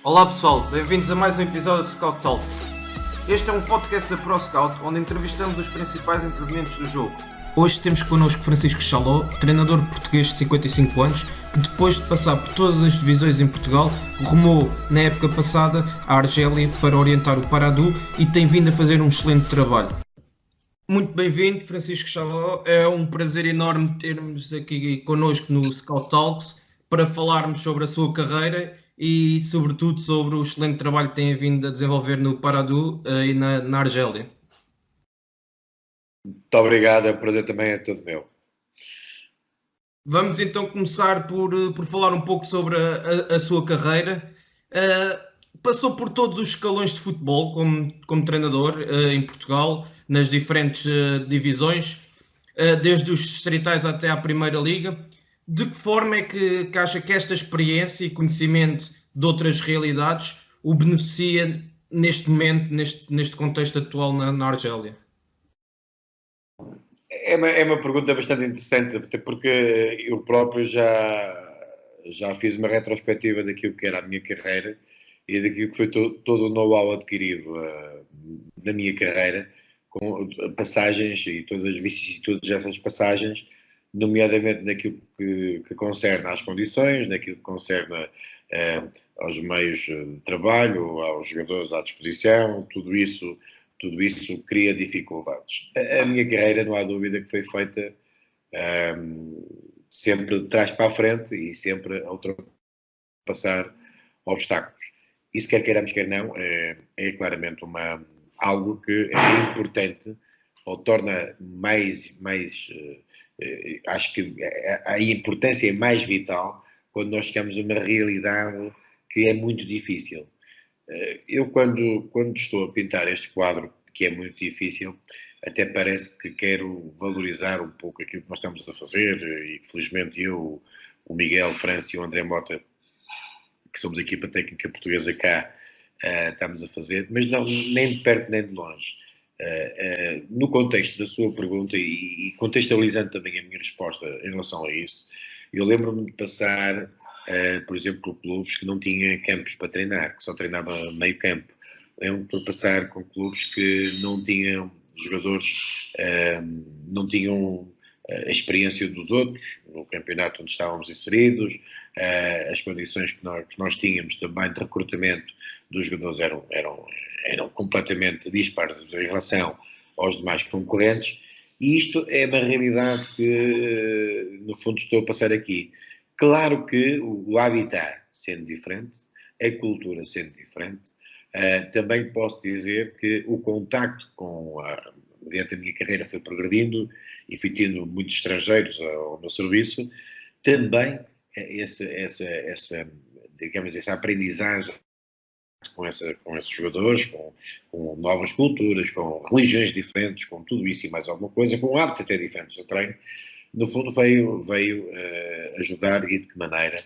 Olá pessoal, bem-vindos a mais um episódio de Scout Talks. Este é um podcast da ProScout onde entrevistamos os principais intervenientes do jogo. Hoje temos connosco Francisco Chaló, treinador português de 55 anos, que depois de passar por todas as divisões em Portugal, rumou na época passada à Argélia para orientar o Paradou e tem vindo a fazer um excelente trabalho. Muito bem-vindo, Francisco Chaló. É um prazer enorme termos aqui connosco no Scout Talks para falarmos sobre a sua carreira e, sobretudo, sobre o excelente trabalho que tem vindo a desenvolver no Paradou e na Argélia. Muito obrigado, é um prazer também, é todo meu. Vamos então começar por falar um pouco sobre a sua carreira. Passou por todos os escalões de futebol como treinador em Portugal, nas diferentes divisões, desde os distritais até à Primeira Liga. De que forma é que acha que esta experiência e conhecimento de outras realidades o beneficia neste momento, neste contexto atual na Argélia? É uma pergunta bastante interessante, porque eu próprio já fiz uma retrospectiva daquilo que era a minha carreira e daquilo que foi todo o know-how adquirido na minha carreira, com passagens e todas as vicissitudes dessas passagens, nomeadamente naquilo que concerne às condições, naquilo que concerne aos meios de trabalho, aos jogadores à disposição, tudo isso cria dificuldades. A minha carreira, não há dúvida que foi feita sempre de trás para a frente e sempre a ultrapassar obstáculos. Isso, quer queiramos, quer não, é claramente algo que é importante ou torna acho que a importância é mais vital quando nós chegamos a uma realidade que é muito difícil. Eu, quando estou a pintar este quadro, que é muito difícil, até parece que quero valorizar um pouco aquilo que nós estamos a fazer e, felizmente, eu, o Miguel França e o André Mota, que somos a equipa técnica portuguesa cá, estamos a fazer, mas não, nem de perto nem de longe. No contexto da sua pergunta e contextualizando também a minha resposta em relação a isso, eu lembro-me de passar, por exemplo, por clubes que não tinham campos para treinar, que só treinava meio campo. Lembro-me de passar com clubes que não tinham jogadores, não tinham a experiência dos outros, no campeonato onde estávamos inseridos, as condições que nós tínhamos também de recrutamento dos jogadores eram completamente dispares em relação aos demais concorrentes, e isto é uma realidade que, no fundo, estou a passar aqui. Claro que o habitat sendo diferente, a cultura sendo diferente, também posso dizer que o contacto mediante a minha carreira foi progredindo e fui tendo muitos estrangeiros ao meu serviço, também digamos, essa aprendizagem com esses jogadores, com novas culturas, com religiões diferentes, com tudo isso e mais alguma coisa, com hábitos até diferentes de treino, no fundo veio ajudar e de que maneira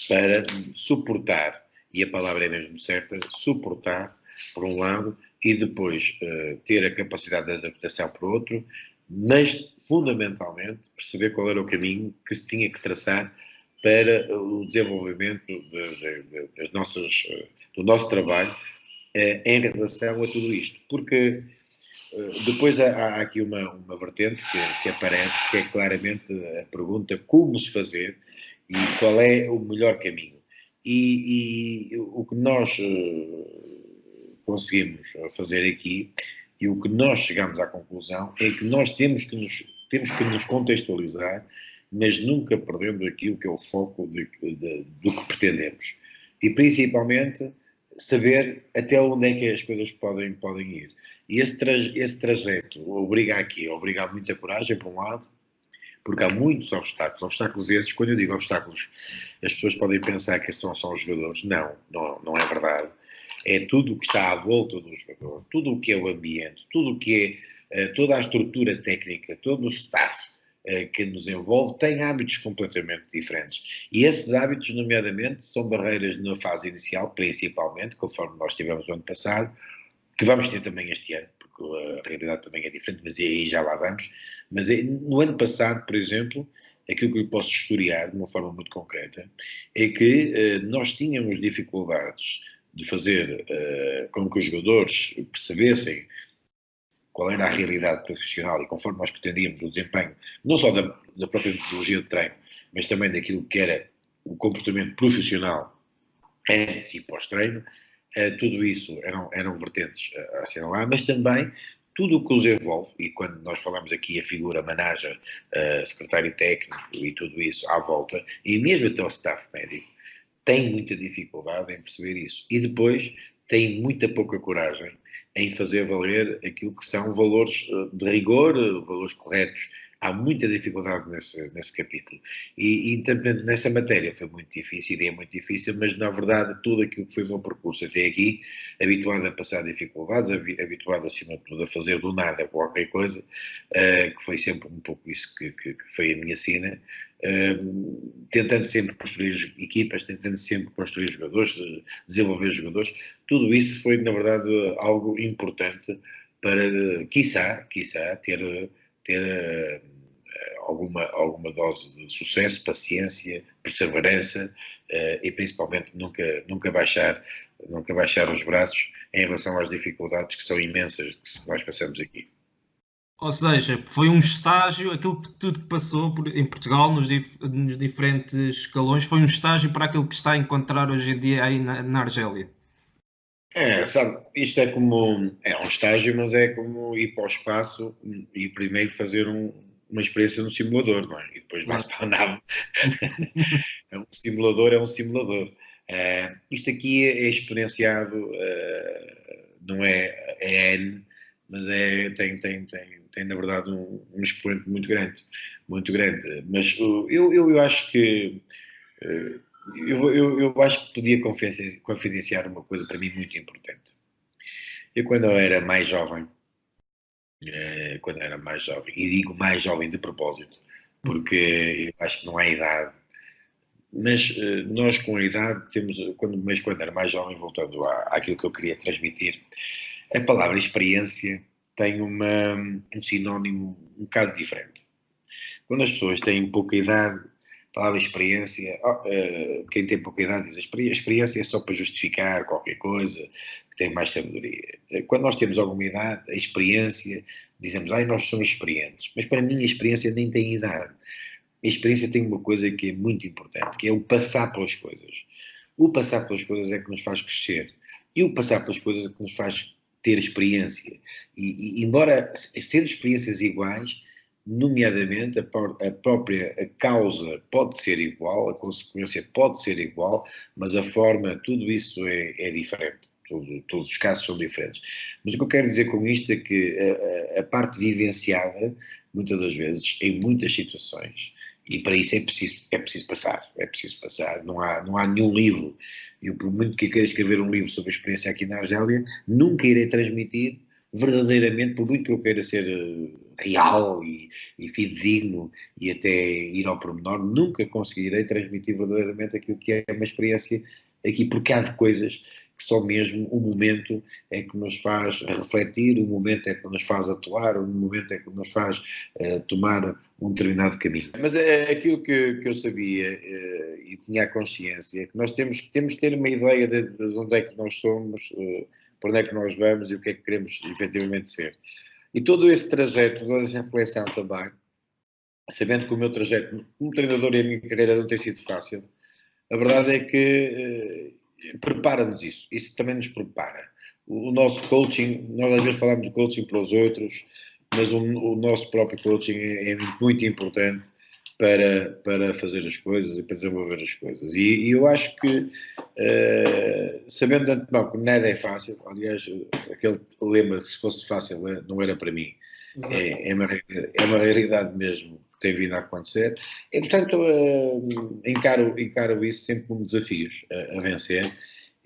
para suportar, e a palavra é mesmo certa, suportar, por um lado, e depois ter a capacidade de adaptação por outro, mas fundamentalmente perceber qual era o caminho que se tinha que traçar para o desenvolvimento do nosso trabalho em relação a tudo isto. Porque depois há aqui uma vertente que aparece, que é claramente a pergunta como se fazer e qual é o melhor caminho. E o que nós conseguimos fazer aqui e o que nós chegamos à conclusão é que nós temos que nos contextualizar, mas nunca perdendo aquilo que é o foco do que pretendemos. E principalmente saber até onde é que as coisas podem ir. E esse trajeto obriga muita coragem, por um lado, porque há muitos obstáculos. Obstáculos esses, quando eu digo obstáculos, as pessoas podem pensar que são só os jogadores. Não é verdade. É tudo o que está à volta do jogador, tudo o que é o ambiente, tudo o que é toda a estrutura técnica, todo o staff que nos envolve, tem hábitos completamente diferentes. E esses hábitos, nomeadamente, são barreiras na fase inicial, principalmente, conforme nós tivemos no ano passado, que vamos ter também este ano, porque a realidade também é diferente, mas aí já lá vamos. Mas no ano passado, por exemplo, aquilo que eu posso historiar de uma forma muito concreta é que nós tínhamos dificuldades de fazer com que os jogadores percebessem qual era a realidade profissional e conforme nós pretendíamos o desempenho, não só da própria metodologia de treino, mas também daquilo que era o comportamento profissional antes e pós-treino, tudo isso eram vertentes a assinalar, mas também tudo o que os envolve, e quando nós falamos aqui a figura manager, secretário técnico e tudo isso à volta, e mesmo até o staff médico, tem muita dificuldade em perceber isso. E depois tem muita pouca coragem em fazer valer aquilo que são valores de rigor, valores corretos. Há muita dificuldade nesse capítulo. E também nessa matéria foi muito difícil, e é muito difícil, mas na verdade tudo aquilo que foi o meu percurso até aqui, habituado a passar dificuldades, habituado acima de tudo a fazer do nada qualquer coisa, que foi sempre um pouco isso que foi a minha sina, tentando sempre construir equipas, tentando sempre construir jogadores, desenvolver jogadores, tudo isso foi na verdade algo importante para, quiçá ter alguma dose de sucesso, paciência, perseverança e principalmente nunca baixar os braços em relação às dificuldades que são imensas que nós passamos aqui. Ou seja, foi um estágio, aquilo que tudo que passou em Portugal, nos diferentes escalões, foi um estágio para aquilo que está a encontrar hoje em dia aí na Argélia. Sabe, isto é um estágio, mas é como ir para o espaço e primeiro fazer uma experiência no simulador, não é? E depois vai-se para a nave. É um simulador. Isto aqui é exponenciado, não é N, mas tem na verdade um expoente muito grande. Mas eu acho que eu acho que podia confidenciar uma coisa para mim muito importante. Eu quando eu era mais jovem, e digo mais jovem de propósito, porque eu acho que não há idade, mas nós com a idade temos, quando era mais jovem, voltando àquilo que eu queria transmitir, a palavra experiência tem um sinónimo um bocado diferente. Quando as pessoas têm pouca idade, a palavra experiência, quem tem pouca idade diz a experiência é só para justificar qualquer coisa, que tem mais sabedoria. Quando nós temos alguma idade, a experiência, dizemos, nós somos experientes. Mas para mim a experiência nem tem idade. A experiência tem uma coisa que é muito importante, que é o passar pelas coisas. O passar pelas coisas é que nos faz crescer. E o passar pelas coisas é que nos faz ter experiência. E embora sendo experiências iguais, nomeadamente a própria causa pode ser igual, a consequência pode ser igual, mas a forma, tudo isso é diferente. Todos os casos são diferentes. Mas o que eu quero dizer com isto é que a parte vivenciada, muitas das vezes, em muitas situações, e para isso é preciso passar, não há nenhum livro. Eu, por muito que eu queira escrever um livro sobre a experiência aqui na Argélia, nunca irei transmitir verdadeiramente, por muito que eu queira ser real e fidedigno e até ir ao pormenor, nunca conseguirei transmitir verdadeiramente aquilo que é uma experiência aqui, porque há de coisas que só mesmo o momento é que nos faz refletir, o momento é que nos faz atuar, o momento é que nos faz tomar um determinado caminho. Mas é aquilo que eu sabia e tinha a consciência, é que nós temos que ter uma ideia de onde é que nós somos, por onde é que nós vamos e o que é que queremos efetivamente ser. E todo esse trajeto, toda essa reflexão também, sabendo que o meu trajeto como treinador e a minha carreira não tem sido fácil, a verdade é que prepara-nos isso também nos prepara. O nosso coaching, nós às vezes falamos de coaching para os outros, mas o nosso próprio coaching é muito importante para fazer as coisas e para desenvolver as coisas. E eu acho que, sabendo de antemão que nada é fácil, aliás, aquele lema que se fosse fácil não era para mim, é uma realidade mesmo que tem vindo a acontecer, e portanto encaro isso sempre como desafios a vencer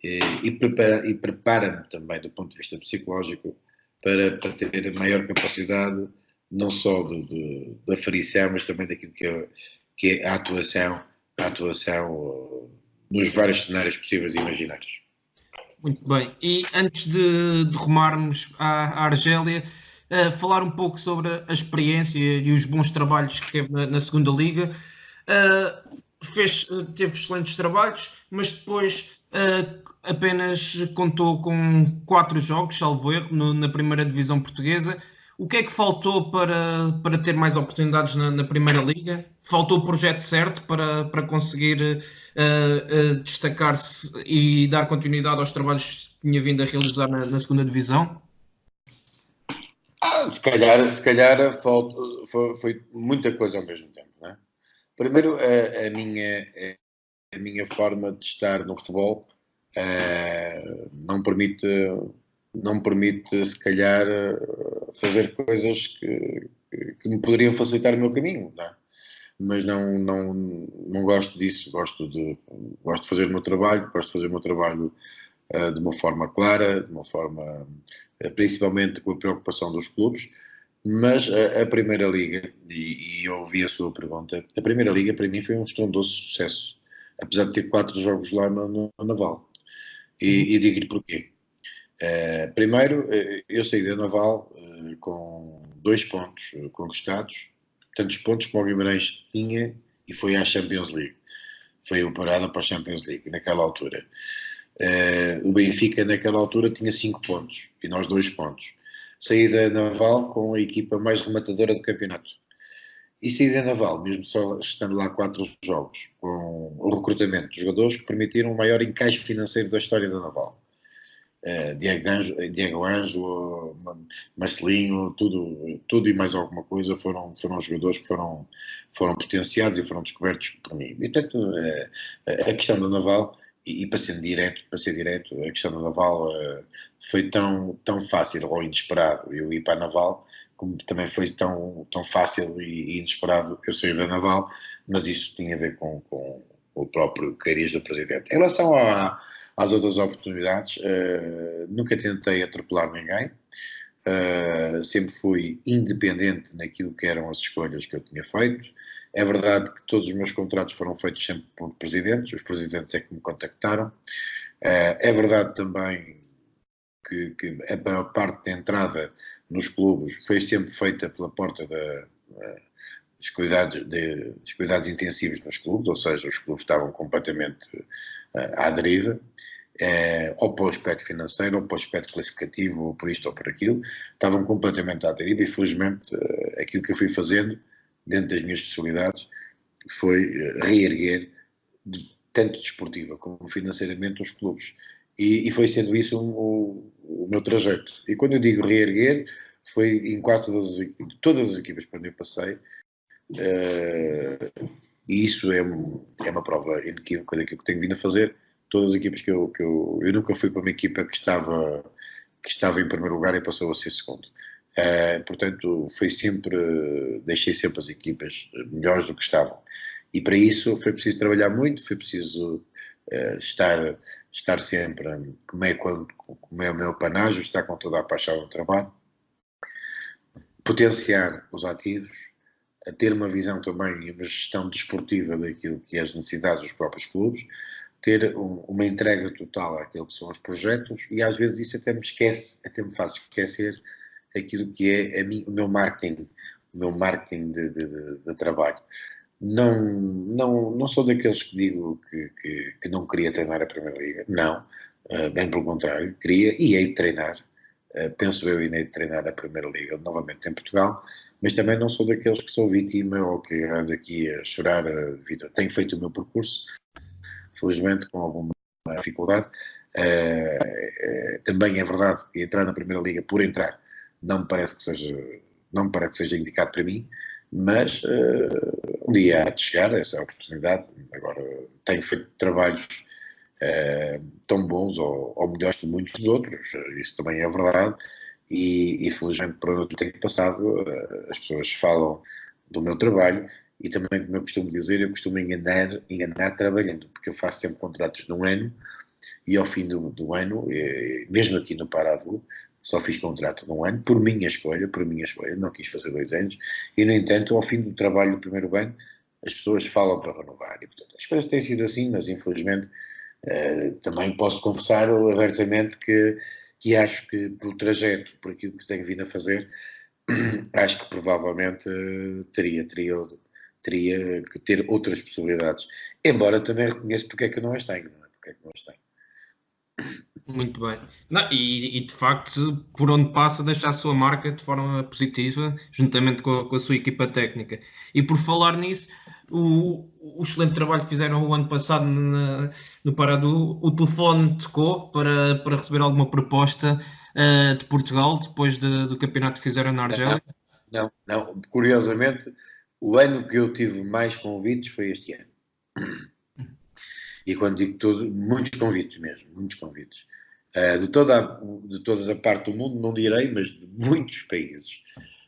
e prepara-me também do ponto de vista psicológico para ter maior capacidade não só da aferição, mas também daquilo que é a atuação nos vários cenários possíveis e imaginários. Muito bem. E antes de rumarmos à Argélia, falar um pouco sobre a experiência e os bons trabalhos que teve na segunda Liga. Teve excelentes trabalhos, mas depois Apenas contou com 4 jogos, salvo erro, na primeira divisão portuguesa. O que é que faltou para ter mais oportunidades na Primeira Liga? Faltou o projeto certo para conseguir destacar-se e dar continuidade aos trabalhos que tinha vindo a realizar na segunda divisão? Se calhar foi muita coisa ao mesmo tempo, não é? Primeiro, a minha forma de estar no futebol não permite, se calhar, fazer coisas que me poderiam facilitar o meu caminho, não é? Mas não gosto disso, gosto de fazer o meu trabalho, de uma forma clara, de uma forma, principalmente com a preocupação dos clubes, mas a Primeira Liga, e eu ouvi a sua pergunta, a Primeira Liga para mim foi um estrondoso sucesso, apesar de ter 4 jogos lá no Naval. E digo-lhe porquê. Primeiro, eu saí da Naval com 2 pontos conquistados, tantos pontos como o Guimarães tinha, e foi à Champions League. Foi o parada para a Champions League, naquela altura. O Benfica, naquela altura, tinha 5 pontos, e nós 2 pontos. Saí da Naval com a equipa mais rematadora do campeonato. E saí da Naval, mesmo só estando lá 4 jogos, com o recrutamento de jogadores que permitiram o maior encaixe financeiro da história da Naval. Diego Ângelo, Marcelinho, tudo e mais alguma coisa foram jogadores que foram potenciados e foram descobertos por mim. E, portanto, a questão da Naval, e para ser direto, a questão da Naval foi tão fácil ou inesperado eu ir para a Naval, como também foi tão fácil e inesperado eu sair da Naval, mas isso tinha a ver com o próprio cariz do presidente. Em relação às outras oportunidades, nunca tentei atropelar ninguém, sempre fui independente naquilo que eram as escolhas que eu tinha feito. É verdade que todos os meus contratos foram feitos sempre por presidentes, os presidentes é que me contactaram. É verdade também que a maior parte da entrada nos clubes foi sempre feita pela porta dos cuidados intensivos nos clubes, ou seja, os clubes estavam completamente à deriva, ou para o aspecto financeiro, ou para o aspecto classificativo, ou por isto ou por aquilo, estavam completamente à deriva e felizmente aquilo que eu fui fazendo, dentro das minhas possibilidades, foi reerguer, tanto desportiva como financeiramente, os clubes. E foi sendo isso o meu trajeto. E quando eu digo reerguer, foi em quase todas as equipas para onde eu passei, e isso é uma prova inequívoca daquilo que tenho vindo a fazer. Todas as equipas que eu nunca fui para uma equipa que estava em primeiro lugar e passou a ser segundo. Portanto, deixei sempre as equipas melhores do que estavam. E para isso foi preciso trabalhar muito, foi preciso estar sempre, como é o meu panágio, estar com toda a paixão no trabalho, potenciar os ativos, a ter uma visão também e uma gestão desportiva daquilo que é as necessidades dos próprios clubes, ter uma entrega total àquilo que são os projetos, e às vezes isso até me faz esquecer aquilo que é o meu marketing de trabalho. Não sou daqueles que digo que não queria treinar a Primeira Liga, não, bem pelo contrário, queria e hei de treinar, penso eu, e hei de treinar a Primeira Liga novamente em Portugal, mas também não sou daqueles que sou vítima ou que ando aqui a chorar devido. Tenho feito o meu percurso, felizmente com alguma dificuldade. Também é verdade que entrar na Primeira Liga por entrar não me parece que seja indicado para mim, mas um dia há de chegar essa oportunidade. Agora tenho feito trabalhos tão bons ou melhores que muitos outros, isso também é verdade, e felizmente por onde eu tenho passado as pessoas falam do meu trabalho. E também, como eu costumo dizer, eu costumo enganar trabalhando, porque eu faço sempre contratos de um ano, e ao fim do ano, mesmo aqui no Paradu, só fiz contrato de um ano, por minha escolha, não quis fazer 2 anos, e no entanto, ao fim do trabalho do primeiro ano, as pessoas falam para renovar, e portanto as coisas têm sido assim, mas infelizmente também posso confessar abertamente que acho que pelo trajeto, por aquilo que tenho vindo a fazer, acho que provavelmente teria que ter outras possibilidades. Embora também reconheço porque é que eu não as tenho, não é? Porque é que não as tenho. Muito bem. Não, e de facto, por onde passa, deixa a sua marca de forma positiva, juntamente com a sua equipa técnica. E por falar nisso, o excelente trabalho que fizeram o ano passado no Paradu, o telefone tocou para receber alguma proposta de Portugal, depois do campeonato que fizeram na Não, Argélia. não, não. Curiosamente, o ano que eu tive mais convites foi este ano. E quando digo todo, muitos convites mesmo, muitos convites. De toda a parte do mundo, não direi, mas de muitos países.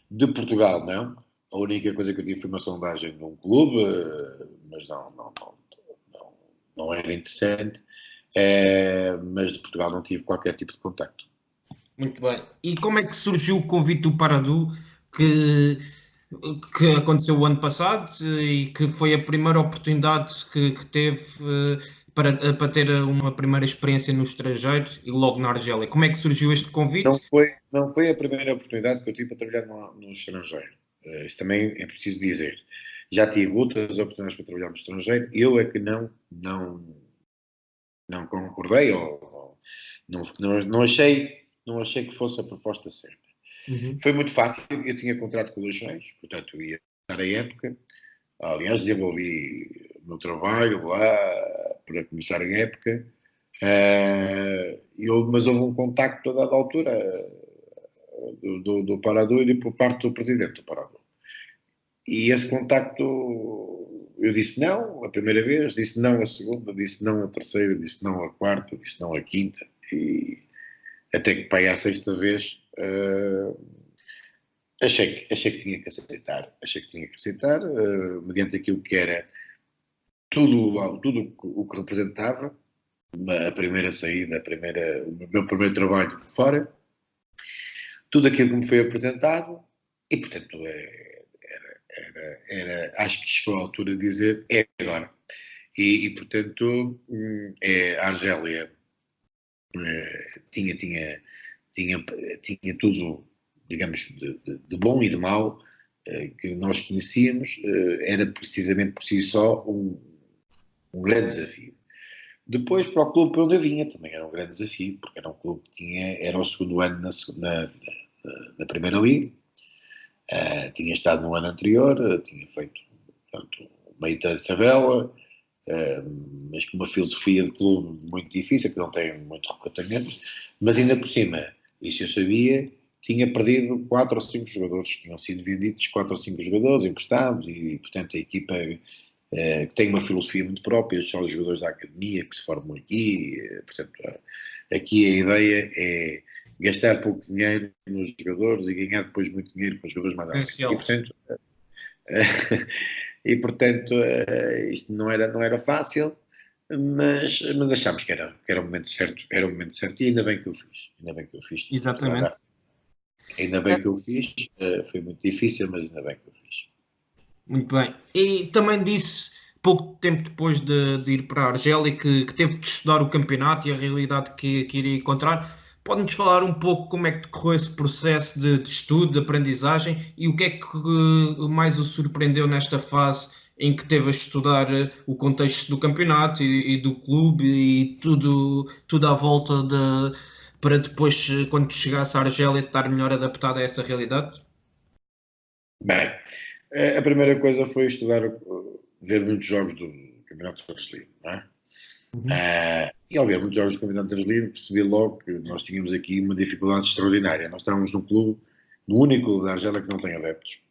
De Portugal, não. A única coisa que eu tive foi uma sondagem de um clube, mas não era interessante. Mas de Portugal não tive qualquer tipo de contacto. Muito bem. E como é que surgiu o convite do Paradu que, que aconteceu o ano passado e que foi a primeira oportunidade que teve para ter uma primeira experiência no estrangeiro e logo na Argélia? Como é que surgiu este convite? Não foi a primeira oportunidade que eu tive para trabalhar no estrangeiro. Isso também é preciso dizer. Já tive outras oportunidades para trabalhar no estrangeiro. Eu é que não concordei ou não achei que fosse a proposta certa. Uhum. Foi muito fácil. Eu tinha contrato com o Leixões, portanto eu ia estar a época. Aliás, desenvolvi o meu trabalho lá para começar a época. Mas houve um contacto a dada altura do Paradouro e por parte do presidente do Paradouro. E esse contacto, eu disse não a primeira vez, disse não a segunda, disse não a terceira, disse não a quarta, disse não a quinta, e até que pai à sexta vez achei que tinha que aceitar, mediante aquilo que era tudo o que representava, a primeira saída, o meu primeiro trabalho de fora, tudo aquilo que me foi apresentado, e portanto acho que chegou a altura de dizer é agora. Portanto, a Argélia tinha, tinha, tinha tudo, digamos, de bom e de mau que nós conhecíamos, era precisamente por si só um grande desafio. Depois, para o clube para onde eu vinha, também era um grande desafio, porque era um clube que era o segundo ano na Primeira Liga, tinha estado no ano anterior, tinha feito, portanto, meio da tabela, mas com uma filosofia de clube muito difícil, que não tem muito recrutamento, mas ainda por cima, isso eu sabia, tinha perdido 4 ou 5 jogadores, tinham sido vendidos 4 ou 5 jogadores emprestados, e portanto a equipa que tem uma filosofia muito própria, são os jogadores da academia que se formam aqui, portanto aqui a ideia é gastar pouco dinheiro nos jogadores e ganhar depois muito dinheiro com os jogadores mais à frente. E portanto isto não era fácil, mas achámos que era o momento certo, e ainda bem que eu fiz. Exatamente. Ainda bem que eu fiz, foi muito difícil, mas ainda bem que eu fiz. Muito bem. E também disse, pouco tempo depois de ir para a Argélia, que teve de estudar o campeonato e a realidade que iria encontrar. Pode-nos falar um pouco como é que decorreu esse processo de estudo, de aprendizagem e o que é que mais o surpreendeu nesta fase em que teve a estudar o contexto do campeonato e do clube e tudo à volta para depois, quando chegasse à Argélia, estar melhor adaptado a essa realidade? Bem, a primeira coisa foi estudar, ver muitos jogos do Campeonato Brasileiro, não é? Uhum. E ao ver muitos jogos do Campeonato Brasileiro, percebi logo que nós tínhamos aqui uma dificuldade extraordinária. Nós estávamos num clube, no único clube da Argélia que não tem adeptos.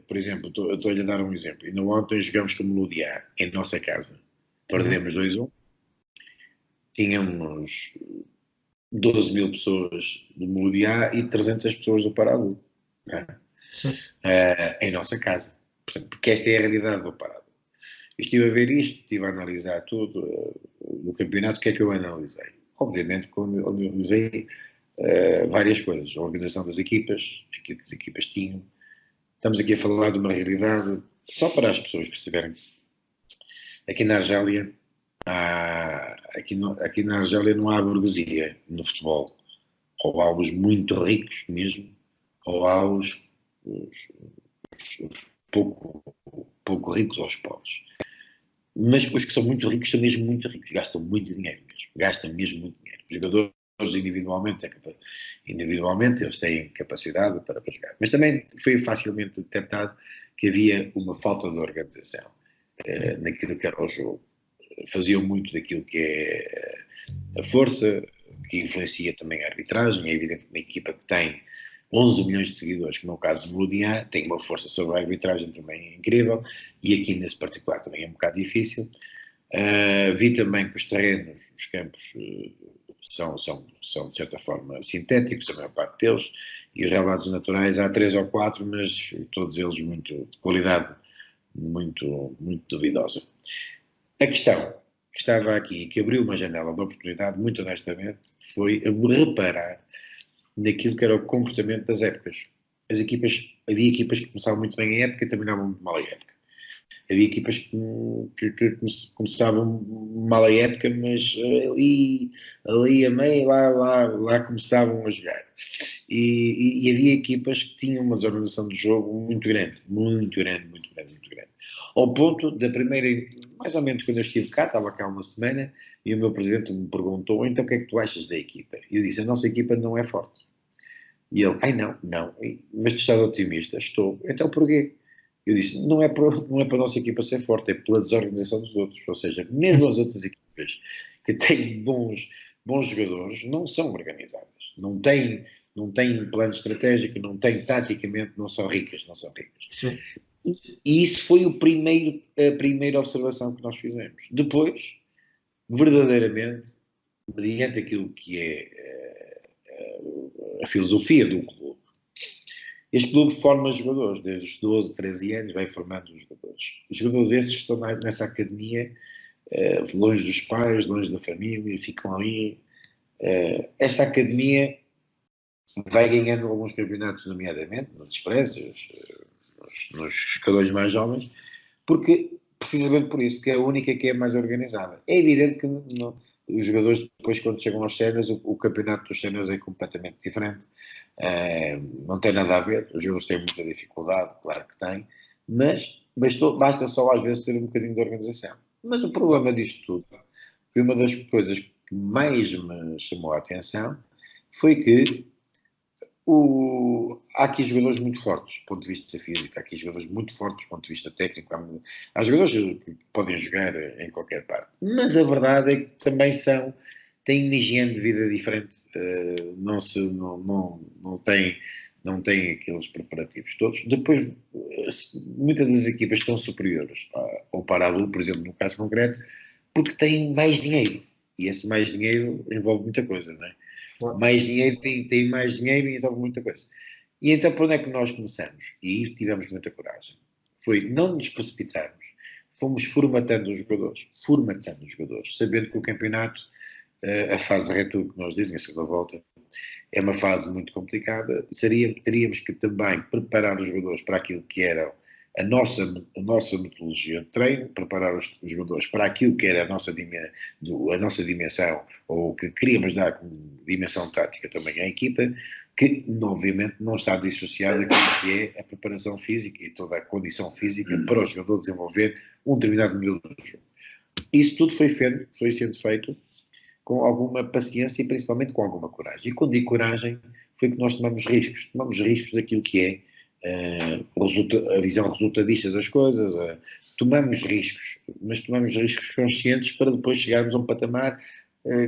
Por exemplo, estou-lhe a dar um exemplo. Ainda ontem jogamos com o Melodia em nossa casa. Perdemos 2-1. Tínhamos 12 mil pessoas do Melodia e 300 pessoas do Paradu. Em nossa casa. Portanto, porque esta é a realidade do Paradu. Estive a ver isto, estive a analisar tudo no campeonato. O que é que eu analisei? Obviamente, quando eu analisei várias coisas. A organização das equipas, aquilo que as equipas tinham. Estamos aqui a falar de uma realidade, só para as pessoas perceberem. Aqui na Argélia, aqui na Argélia não há burguesia no futebol. Ou há os muito ricos mesmo, ou há os pouco ricos aos pobres. Mas os que são muito ricos são mesmo muito ricos, gastam muito dinheiro mesmo, gastam mesmo muito dinheiro. Os jogadores individualmente eles têm capacidade para jogar. Mas também foi facilmente detectado que havia uma falta de organização naquilo que era o jogo. Faziam muito daquilo que é a força, que influencia também a arbitragem. É evidente que uma equipa que tem 11 milhões de seguidores, como é o caso do Blue tem uma força sobre a arbitragem também incrível, e aqui nesse particular também é um bocado difícil. Vi também que os terrenos, os campos, são de certa forma sintéticos, a maior parte deles, e os relevados naturais há 3 ou 4, mas todos eles muito de qualidade muito, muito duvidosa. A questão que estava aqui, que abriu uma janela de oportunidade, muito honestamente, foi reparar naquilo que era o comportamento das épocas. Havia equipas que começavam muito bem a época e terminavam muito mal a época. Havia equipas que começavam mal a época, mas ali a meio, lá começavam a jogar. E havia equipas que tinham uma desorganização de jogo muito grande. Ao ponto da primeira, mais ou menos quando eu estive cá, estava cá uma semana, e o meu presidente me perguntou, então o que é que tu achas da equipa? E eu disse, a nossa equipa não é forte. E ele, não, mas tu estás otimista? Estou. Então porquê? Eu disse, não é para a nossa equipa ser forte, é pela desorganização dos outros. Ou seja, mesmo as outras equipas que têm bons jogadores não são organizadas. Não têm plano estratégico, não têm taticamente, não são ricas. Sim. E isso foi a primeira observação que nós fizemos. Depois, verdadeiramente, mediante aquilo que é a filosofia do clube, este clube forma jogadores, desde os 12, 13 anos, vai formando os jogadores. Os jogadores esses estão nessa academia, longe dos pais, longe da família, ficam ali. Esta academia vai ganhando alguns campeonatos, nomeadamente nas expressas, nos escalões mais jovens, precisamente por isso, porque é a única que é mais organizada. É evidente que os jogadores depois, quando chegam aos séniores, o campeonato dos séniores é completamente diferente, não tem nada a ver, os jogadores têm muita dificuldade, claro que têm, mas basta só às vezes ter um bocadinho de organização. Mas o problema disto tudo, que uma das coisas que mais me chamou a atenção, foi que há aqui jogadores muito fortes do ponto de vista físico, há aqui jogadores muito fortes do ponto de vista técnico, há jogadores que podem jogar em qualquer parte, mas a verdade é que também têm uma higiene de vida diferente, não têm aqueles preparativos todos. Depois, muitas das equipas estão superiores ao Paradou, por exemplo, no caso concreto, porque têm mais dinheiro, e esse mais dinheiro envolve muita coisa, não é? Mais dinheiro tem mais dinheiro e envolve muita coisa. E então, por onde é que nós começamos? E aí tivemos muita coragem. Foi não nos precipitarmos, fomos formatando os jogadores, sabendo que o campeonato, a fase de retorno que nós dizem, a segunda volta, é uma fase muito complicada. Teríamos que também preparar os jogadores para aquilo que era a nossa metodologia de treino, preparar os jogadores para aquilo que era a nossa dimensão, ou que queríamos dar como dimensão tática também à equipa, que obviamente não está dissociada daquilo que é a preparação física e toda a condição física para o jogador desenvolver um determinado modelo de jogo. Isso tudo foi sendo feito com alguma paciência e principalmente com alguma coragem. E quando digo coragem, foi que nós tomamos riscos daquilo que é a visão resultadista das coisas, tomamos riscos, mas tomamos riscos conscientes para depois chegarmos a um patamar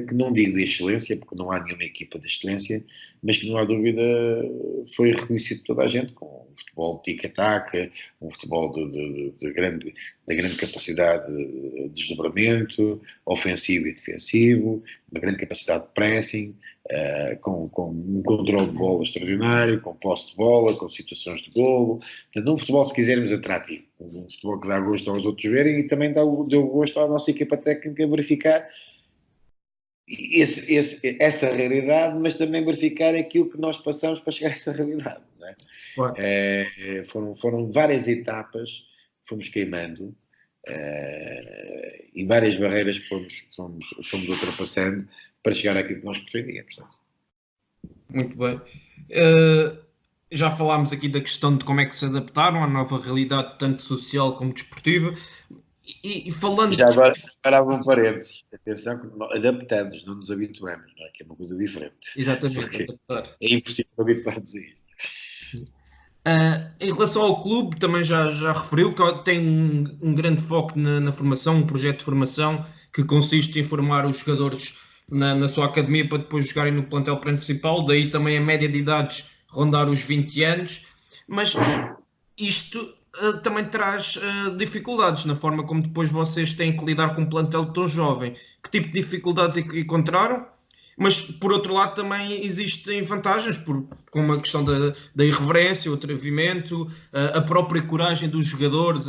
que não digo de excelência, porque não há nenhuma equipa de excelência, mas que não há dúvida foi reconhecido por toda a gente, com um futebol de tic-tac, um futebol de grande capacidade de desdobramento, ofensivo e defensivo, uma grande capacidade de pressing, com um controle de bola extraordinário, com posse de bola, com situações de golo. Portanto, um futebol, se quisermos, atrativo. Um futebol que dá gosto aos outros verem e também deu gosto à nossa equipa técnica verificar essa realidade, mas também verificar aquilo que nós passamos para chegar a essa realidade. Não é? Claro. Foram várias etapas que fomos queimando e várias barreiras que fomos ultrapassando para chegar àquilo que nós pretendíamos. Muito bem. Já falámos aqui da questão de como é que se adaptaram à nova realidade, tanto social como desportiva. E falando. Já agora abre um parênteses. Atenção, que nós adaptamos, não nos habituamos, não é? Que é uma coisa diferente. Exatamente, Porque adaptar. é impossível habituarmos a isto. Em relação ao clube, também já referiu que tem um grande foco na formação, um projeto de formação que consiste em formar os jogadores na sua academia para depois jogarem no plantel principal, daí também a média de idades rondar os 20 anos, mas isto também traz dificuldades na forma como depois vocês têm que lidar com um plantel tão jovem. Que tipo de dificuldades é que encontraram? Mas, por outro lado, também existem vantagens, como a questão da irreverência, o atrevimento, a própria coragem dos jogadores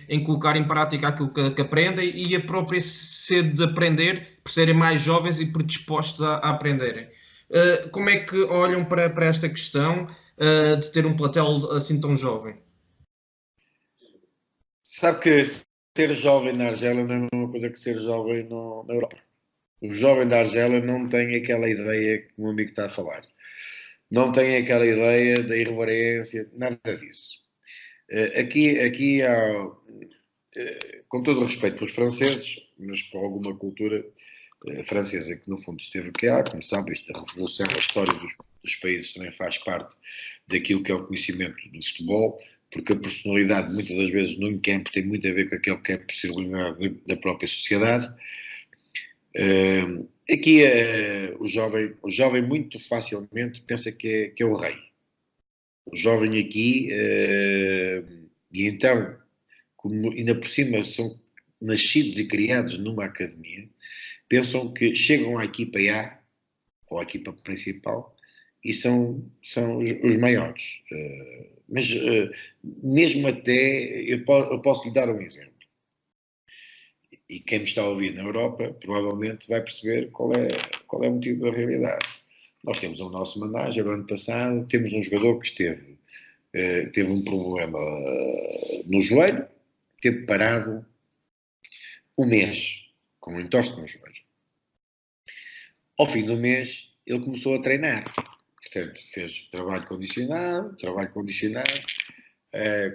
em colocar em prática aquilo que aprendem e a própria sede de aprender, por serem mais jovens e predispostos a aprenderem. Como é que olham para esta questão de ter um plantel assim tão jovem? Sabe que ser jovem na Argélia não é a mesma coisa que ser jovem na Europa. O jovem da Argélia não tem aquela ideia que o meu amigo está a falar. Não tem aquela ideia da irreverência, nada disso. Aqui há, com todo o respeito pelos franceses, mas por alguma cultura francesa que no fundo esteve cá, como sabe, esta revolução, a história dos países também faz parte daquilo que é o conhecimento do futebol, porque a personalidade muitas das vezes no campo tem muito a ver com aquilo que é a personalidade da própria sociedade. Aqui o jovem muito facilmente pensa que é o rei. O jovem aqui, e então, como ainda por cima são nascidos e criados numa academia, pensam que chegam à equipa A, ou à equipa principal, e são os maiores. Mas mesmo até, eu posso lhe dar um exemplo. E quem me está a ouvir na Europa provavelmente vai perceber qual é o motivo da realidade. Nós temos o nosso manager, ano passado, temos um jogador que teve um problema no joelho, teve parado um mês, com um entorse no joelho. Ao fim do mês, ele começou a treinar. Portanto, fez trabalho condicionado,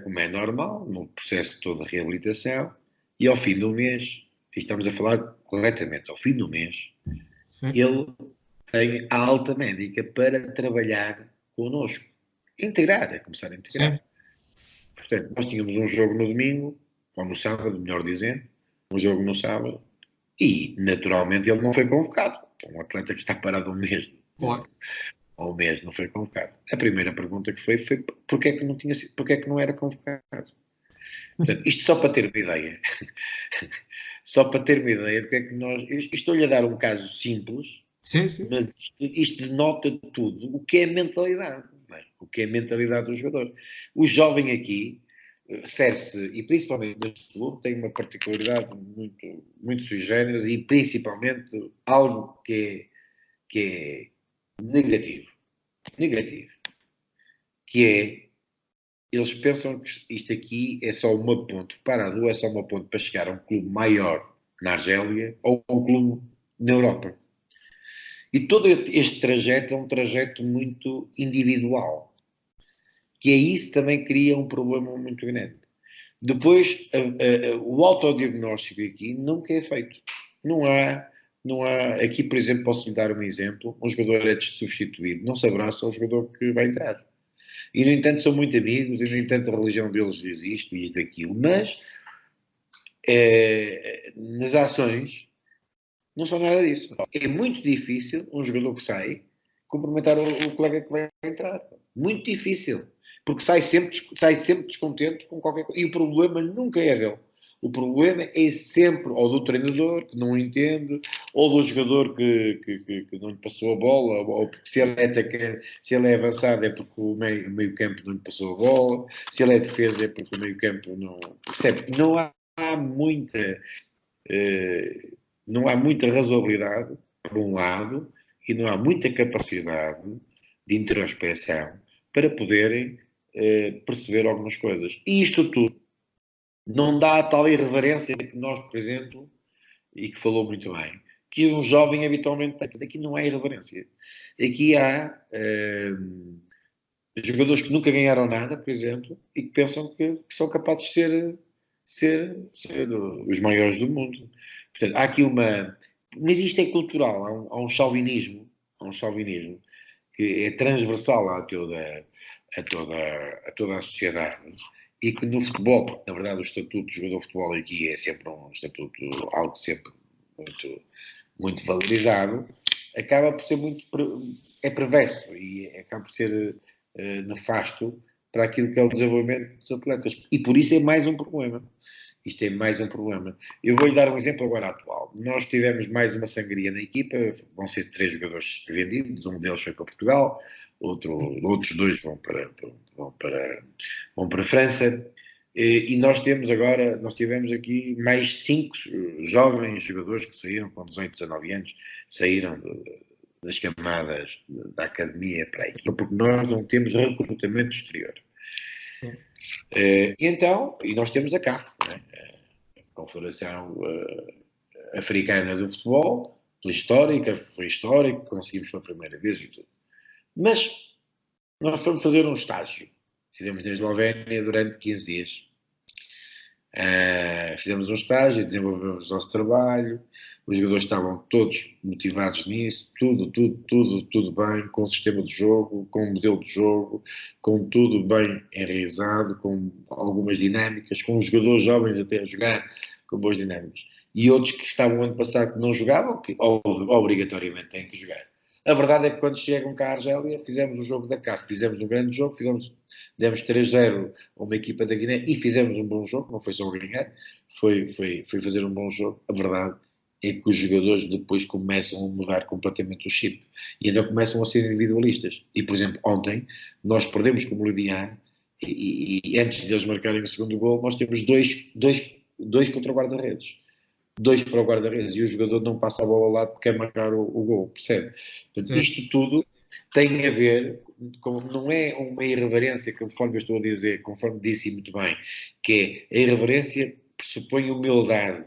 como é normal, no processo todo de reabilitação, e ao fim do mês, e estamos a falar corretamente, ao fim do mês, Sim. ele tem a alta médica para trabalhar connosco. Começar a integrar. Sim. Portanto, nós tínhamos um jogo no domingo, ou no sábado, melhor dizendo, um jogo no sábado, e naturalmente ele não foi convocado. Um atleta que está parado um mês. Claro. Ao mês não foi convocado. A primeira pergunta que foi porque é que não tinha sido, porque é que não era convocado? Portanto, isto só para ter uma ideia. Só para ter uma ideia do que é que nós. Estou-lhe a dar um caso simples, Sim, sim. mas isto denota tudo o que é a mentalidade. O que é a mentalidade do jogador. O jovem aqui serve-se, e principalmente neste clube, tem uma particularidade muito sui generis e principalmente algo que é negativo, que é, eles pensam que isto aqui é só uma ponte, é só uma ponte para chegar a um clube maior na Argélia ou a um clube na Europa. E todo este trajeto é um trajeto muito individual, que é isso também cria um problema muito grande. Depois, o autodiagnóstico aqui nunca é feito. Não há, aqui, por exemplo, posso lhe dar um exemplo, um jogador é substituído, não se abraça ao jogador que vai entrar. E, no entanto, são muito amigos, e, no entanto, a religião deles diz isto e isto aquilo, mas nas ações não são nada disso. É muito difícil um jogador que sai cumprimentar o colega que vai entrar. Muito difícil. Porque sai sempre descontente com qualquer coisa. E o problema nunca é dele. O problema é sempre ou do treinador, que não entende, ou do jogador que não lhe passou a bola, ou porque se ele é atacante, se ele é avançado é porque o meio campo não lhe passou a bola, se ele é defesa é porque o meio campo não... Percebe? Não há muita razoabilidade, por um lado, e não há muita capacidade de introspeção para poderem perceber algumas coisas. E isto tudo não dá a tal irreverência que nós, por exemplo, e que falou muito bem, que um jovem habitualmente tem. Aqui não há irreverência. Aqui há jogadores que nunca ganharam nada, por exemplo, e que pensam que são capazes de ser os maiores do mundo. Portanto, há aqui uma. Mas isto é cultural, há um chauvinismo que é transversal a toda a sociedade e que no futebol, porque na verdade o estatuto de jogador de futebol aqui é sempre um estatuto, algo sempre muito, muito valorizado, acaba por ser é perverso e acaba por ser nefasto para aquilo que é o desenvolvimento dos atletas. E por isso é mais um problema. Isto é mais um problema. Eu vou-lhe dar um exemplo agora atual. Nós tivemos mais uma sangria na equipa, vão ser 3 jogadores vendidos, um deles foi para Portugal, outros 2 vão para a França, e nós tivemos aqui mais 5 jovens jogadores que saíram com 18, 19 anos, saíram das camadas da academia para a equipa, porque nós não temos recrutamento exterior. E nós temos a CAF, né? A Confederação Africana do Futebol, foi histórico, conseguimos pela primeira vez e tudo. Mas nós fomos fazer um estágio. Fizemos na Eslovénia durante 15 dias. Fizemos um estágio, desenvolvemos o nosso trabalho, os jogadores estavam todos motivados nisso, tudo bem, com o sistema de jogo, com o modelo de jogo, com tudo bem enraizado, com algumas dinâmicas, com os jogadores jovens até a jogar com boas dinâmicas. E outros que estavam ano passado que não jogavam, que obrigatoriamente têm que jogar. A verdade é que quando chegam cá à Argélia, fizemos o jogo da CAF, fizemos um grande jogo, demos 3-0 a uma equipa da Guiné e fizemos um bom jogo, não foi só ganhar, foi fazer um bom jogo. A verdade é que os jogadores depois começam a mudar completamente o chip e então começam a ser individualistas. E, por exemplo, ontem nós perdemos com o Meridian e antes de eles marcarem o segundo gol, nós temos dois contra o guarda-redes. 2 para o guarda-redes e o jogador não passa a bola ao lado porque quer marcar o gol, percebe? Portanto, isto tudo tem a ver com, não é uma irreverência, conforme eu estou a dizer, conforme disse muito bem, que é a irreverência pressupõe humildade,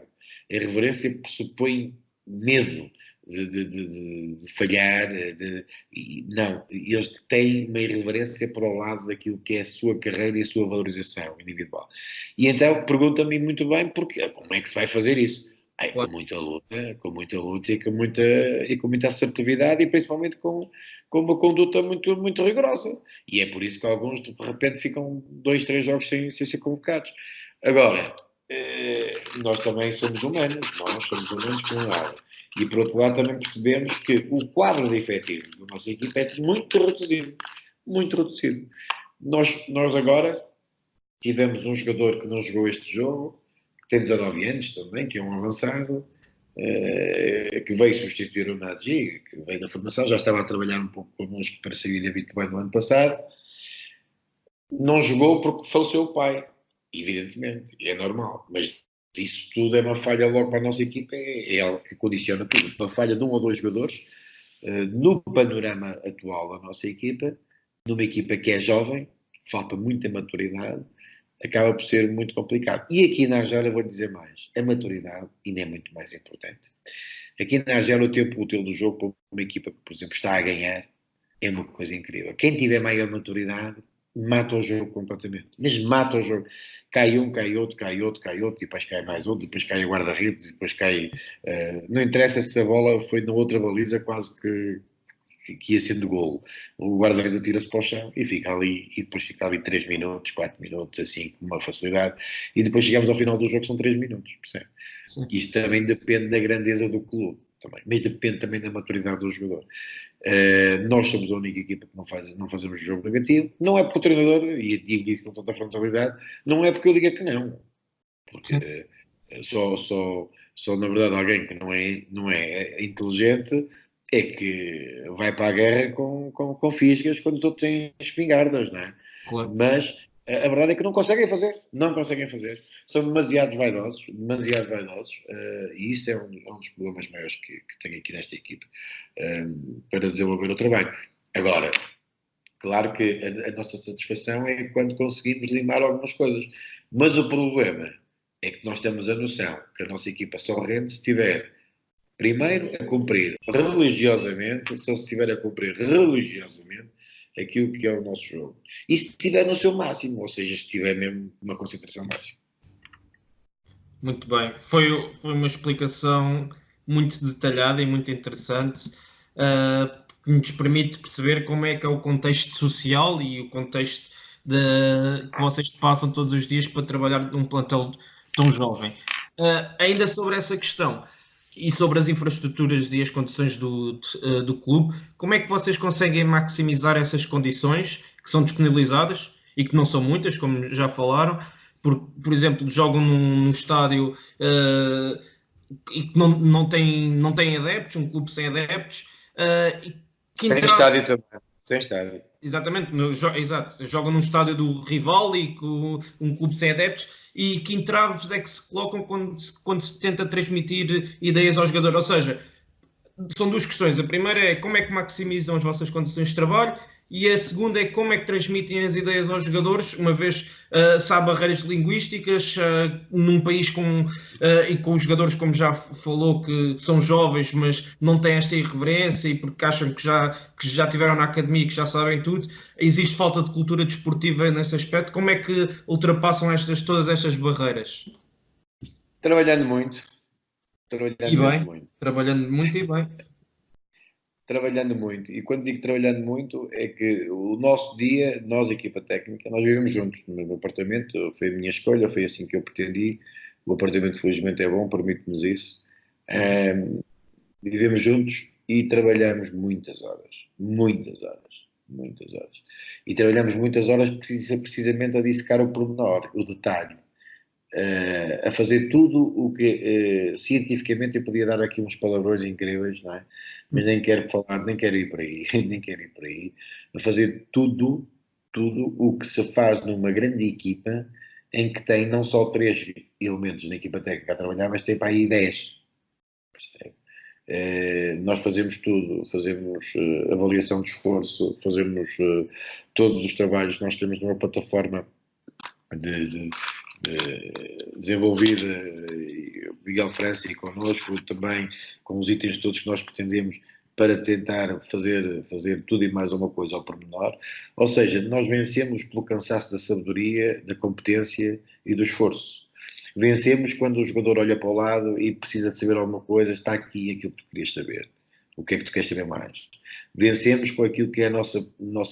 a irreverência pressupõe medo de falhar, não, eles têm uma irreverência para o lado daquilo que é a sua carreira e a sua valorização individual. E então pergunta-me muito bem como é que se vai fazer isso? Com muita luta e com muita assertividade e principalmente com uma conduta muito, muito rigorosa. E é por isso que alguns de repente ficam 2, 3 jogos sem ser convocados. Agora, nós também somos humanos por um lado. E por outro lado também percebemos que o quadro de efetivo da nossa equipa é muito reduzido. Muito reduzido. Nós agora tivemos um jogador que não jogou este jogo, tem 19 anos também, que é um avançado, que veio substituir o Nadji, que veio da formação, já estava a trabalhar um pouco connosco para sair de Vitor bem no ano passado. Não jogou porque faleceu o pai, evidentemente, é normal, mas isso tudo é uma falha logo para a nossa equipa, é algo que condiciona tudo. Uma falha de 1 ou 2 jogadores, no panorama atual da nossa equipa, numa equipa que é jovem, falta muita maturidade, acaba por ser muito complicado. E aqui na Argélia, vou dizer mais, a maturidade ainda é muito mais importante. Aqui na Argélia, o tempo útil do jogo para uma equipa que, por exemplo, está a ganhar, é uma coisa incrível. Quem tiver maior maturidade, mata o jogo completamente. Mas mata o jogo. Cai um, cai outro, e depois cai mais outro, depois cai o guarda-redes, depois cai... não interessa se a bola foi na outra baliza, quase que ia sendo golo. O guarda-redes atira-se para o chão e fica ali, e depois fica ali 3 minutos, 4 minutos, assim, com uma facilidade, e depois chegamos ao final do jogo, são 3 minutos, percebe? Isto também depende da grandeza do clube, também, mas depende também da maturidade do jogador. Nós somos a única equipa que não fazemos jogo negativo, não é porque o treinador, e digo isso com tanta frontalidade, não é porque eu diga que não, porque só na verdade alguém que não é inteligente é que vai para a guerra com fisgas quando todos têm espingardas, não é? Claro. Mas a verdade é que não conseguem fazer. São demasiado vaidosos, e isso é um dos problemas maiores que tenho aqui nesta equipe, para desenvolver o trabalho. Agora, claro que a nossa satisfação é quando conseguimos limar algumas coisas, mas o problema é que nós temos a noção que a nossa equipa só rende se estiver primeiro a cumprir religiosamente, só se estiver a cumprir religiosamente aquilo que é o nosso jogo. E se estiver no seu máximo, ou seja, se estiver mesmo numa concentração máxima. Muito bem. Foi uma explicação muito detalhada e muito interessante, que nos permite perceber como é que é o contexto social e o contexto que vocês passam todos os dias para trabalhar num plantel tão jovem. Ainda sobre essa questão e sobre as infraestruturas e as condições do clube, como é que vocês conseguem maximizar essas condições que são disponibilizadas e que não são muitas, como já falaram? Por exemplo, jogam num estádio e que não tem adeptos, um clube sem adeptos, e que Sem estádio também. Sem estádio. exatamente, exato, jogam num estádio do rival e com um clube sem adeptos, e que entraves é que se colocam quando se tenta transmitir ideias ao jogador. Ou seja, são duas questões. A primeira é como é que maximizam as vossas condições de trabalho, e a segunda é como é que transmitem as ideias aos jogadores, uma vez se há barreiras linguísticas num país e com os jogadores, como já falou, que são jovens, mas não têm esta irreverência e porque acham que já tiveram na academia, que já sabem tudo, existe falta de cultura desportiva nesse aspecto. Como é que ultrapassam todas estas barreiras? Trabalhando muito. E Trabalhando mesmo bem, muito. trabalhando muito e bem. Trabalhando muito. E quando digo trabalhando muito, é que o nosso dia, nós, equipa técnica, nós vivemos juntos no mesmo apartamento. Foi a minha escolha, foi assim que eu pretendi. O apartamento, felizmente, é bom, permite-nos isso. Vivemos juntos e trabalhamos muitas horas. Muitas horas. Muitas horas. E trabalhamos muitas horas precisamente a dissecar o pormenor, o detalhe. A fazer tudo o que cientificamente eu podia dar aqui uns palavrões incríveis, não é? Mas nem quero falar, nem quero ir por aí, nem quero ir por aí. A fazer tudo o que se faz numa grande equipa em que tem não só 3 elementos na equipa técnica a trabalhar, mas tem para aí 10. Nós fazemos tudo, fazemos avaliação de esforço, fazemos todos os trabalhos que nós temos numa plataforma desenvolvida, Miguel França e connosco também, com os itens todos que nós pretendemos para tentar fazer tudo e mais uma coisa ao pormenor. Ou seja, nós vencemos pelo cansaço da sabedoria, da competência e do esforço. Vencemos quando o jogador olha para o lado e precisa de saber alguma coisa, está aqui aquilo que tu querias saber. O que é que tu queres saber mais? Vencemos com aquilo que é a nossa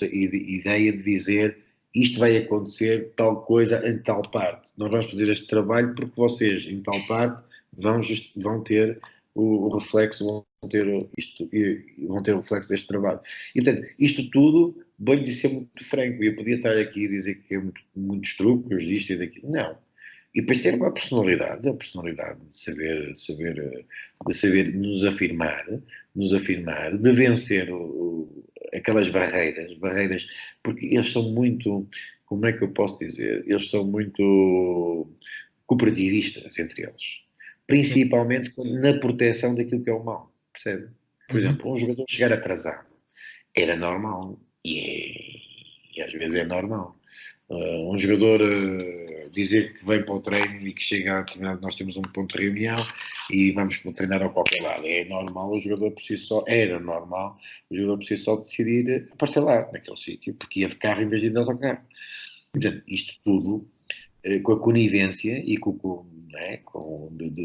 ideia de dizer isto vai acontecer, tal coisa em tal parte. Nós vamos fazer este trabalho porque vocês, em tal parte, vão ter o reflexo, vão ter o reflexo deste trabalho. E, portanto, isto tudo, bem de ser muito franco. Eu podia estar aqui a dizer que é muitos truques, disto e daquilo. Não. E depois ter uma personalidade, a personalidade de saber nos afirmar, de vencer aquelas barreiras, porque eles são muito, como é que eu posso dizer? Eles são muito cooperativistas entre eles, principalmente na proteção daquilo que é o mal, percebe? Por exemplo, um jogador chegar atrasado era normal, e às vezes é normal. Um jogador dizer que vem para o treino e que chega a determinado, nós temos um ponto de reunião e vamos treinar a qualquer lado. É normal, o jogador por si só, era normal, o jogador por si só decidir aparecer lá, naquele sítio, porque ia de carro em vez de ir de autocarro. Portanto, isto tudo com a conivência e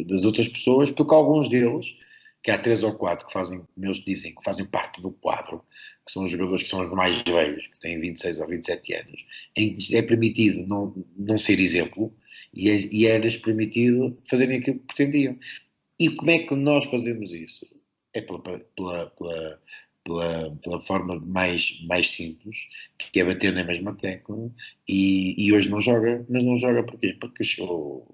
das outras pessoas, porque alguns deles, que há 3 ou 4 que fazem, como eles dizem, que fazem parte do quadro, que são os jogadores que são os mais velhos, que têm 26 ou 27 anos, em que é permitido não ser exemplo e é-lhes permitido fazerem aquilo que pretendiam. E como é que nós fazemos isso? É pela forma mais simples, que é bater na mesma tecla, e hoje não joga, mas não joga porquê? Porque chegou,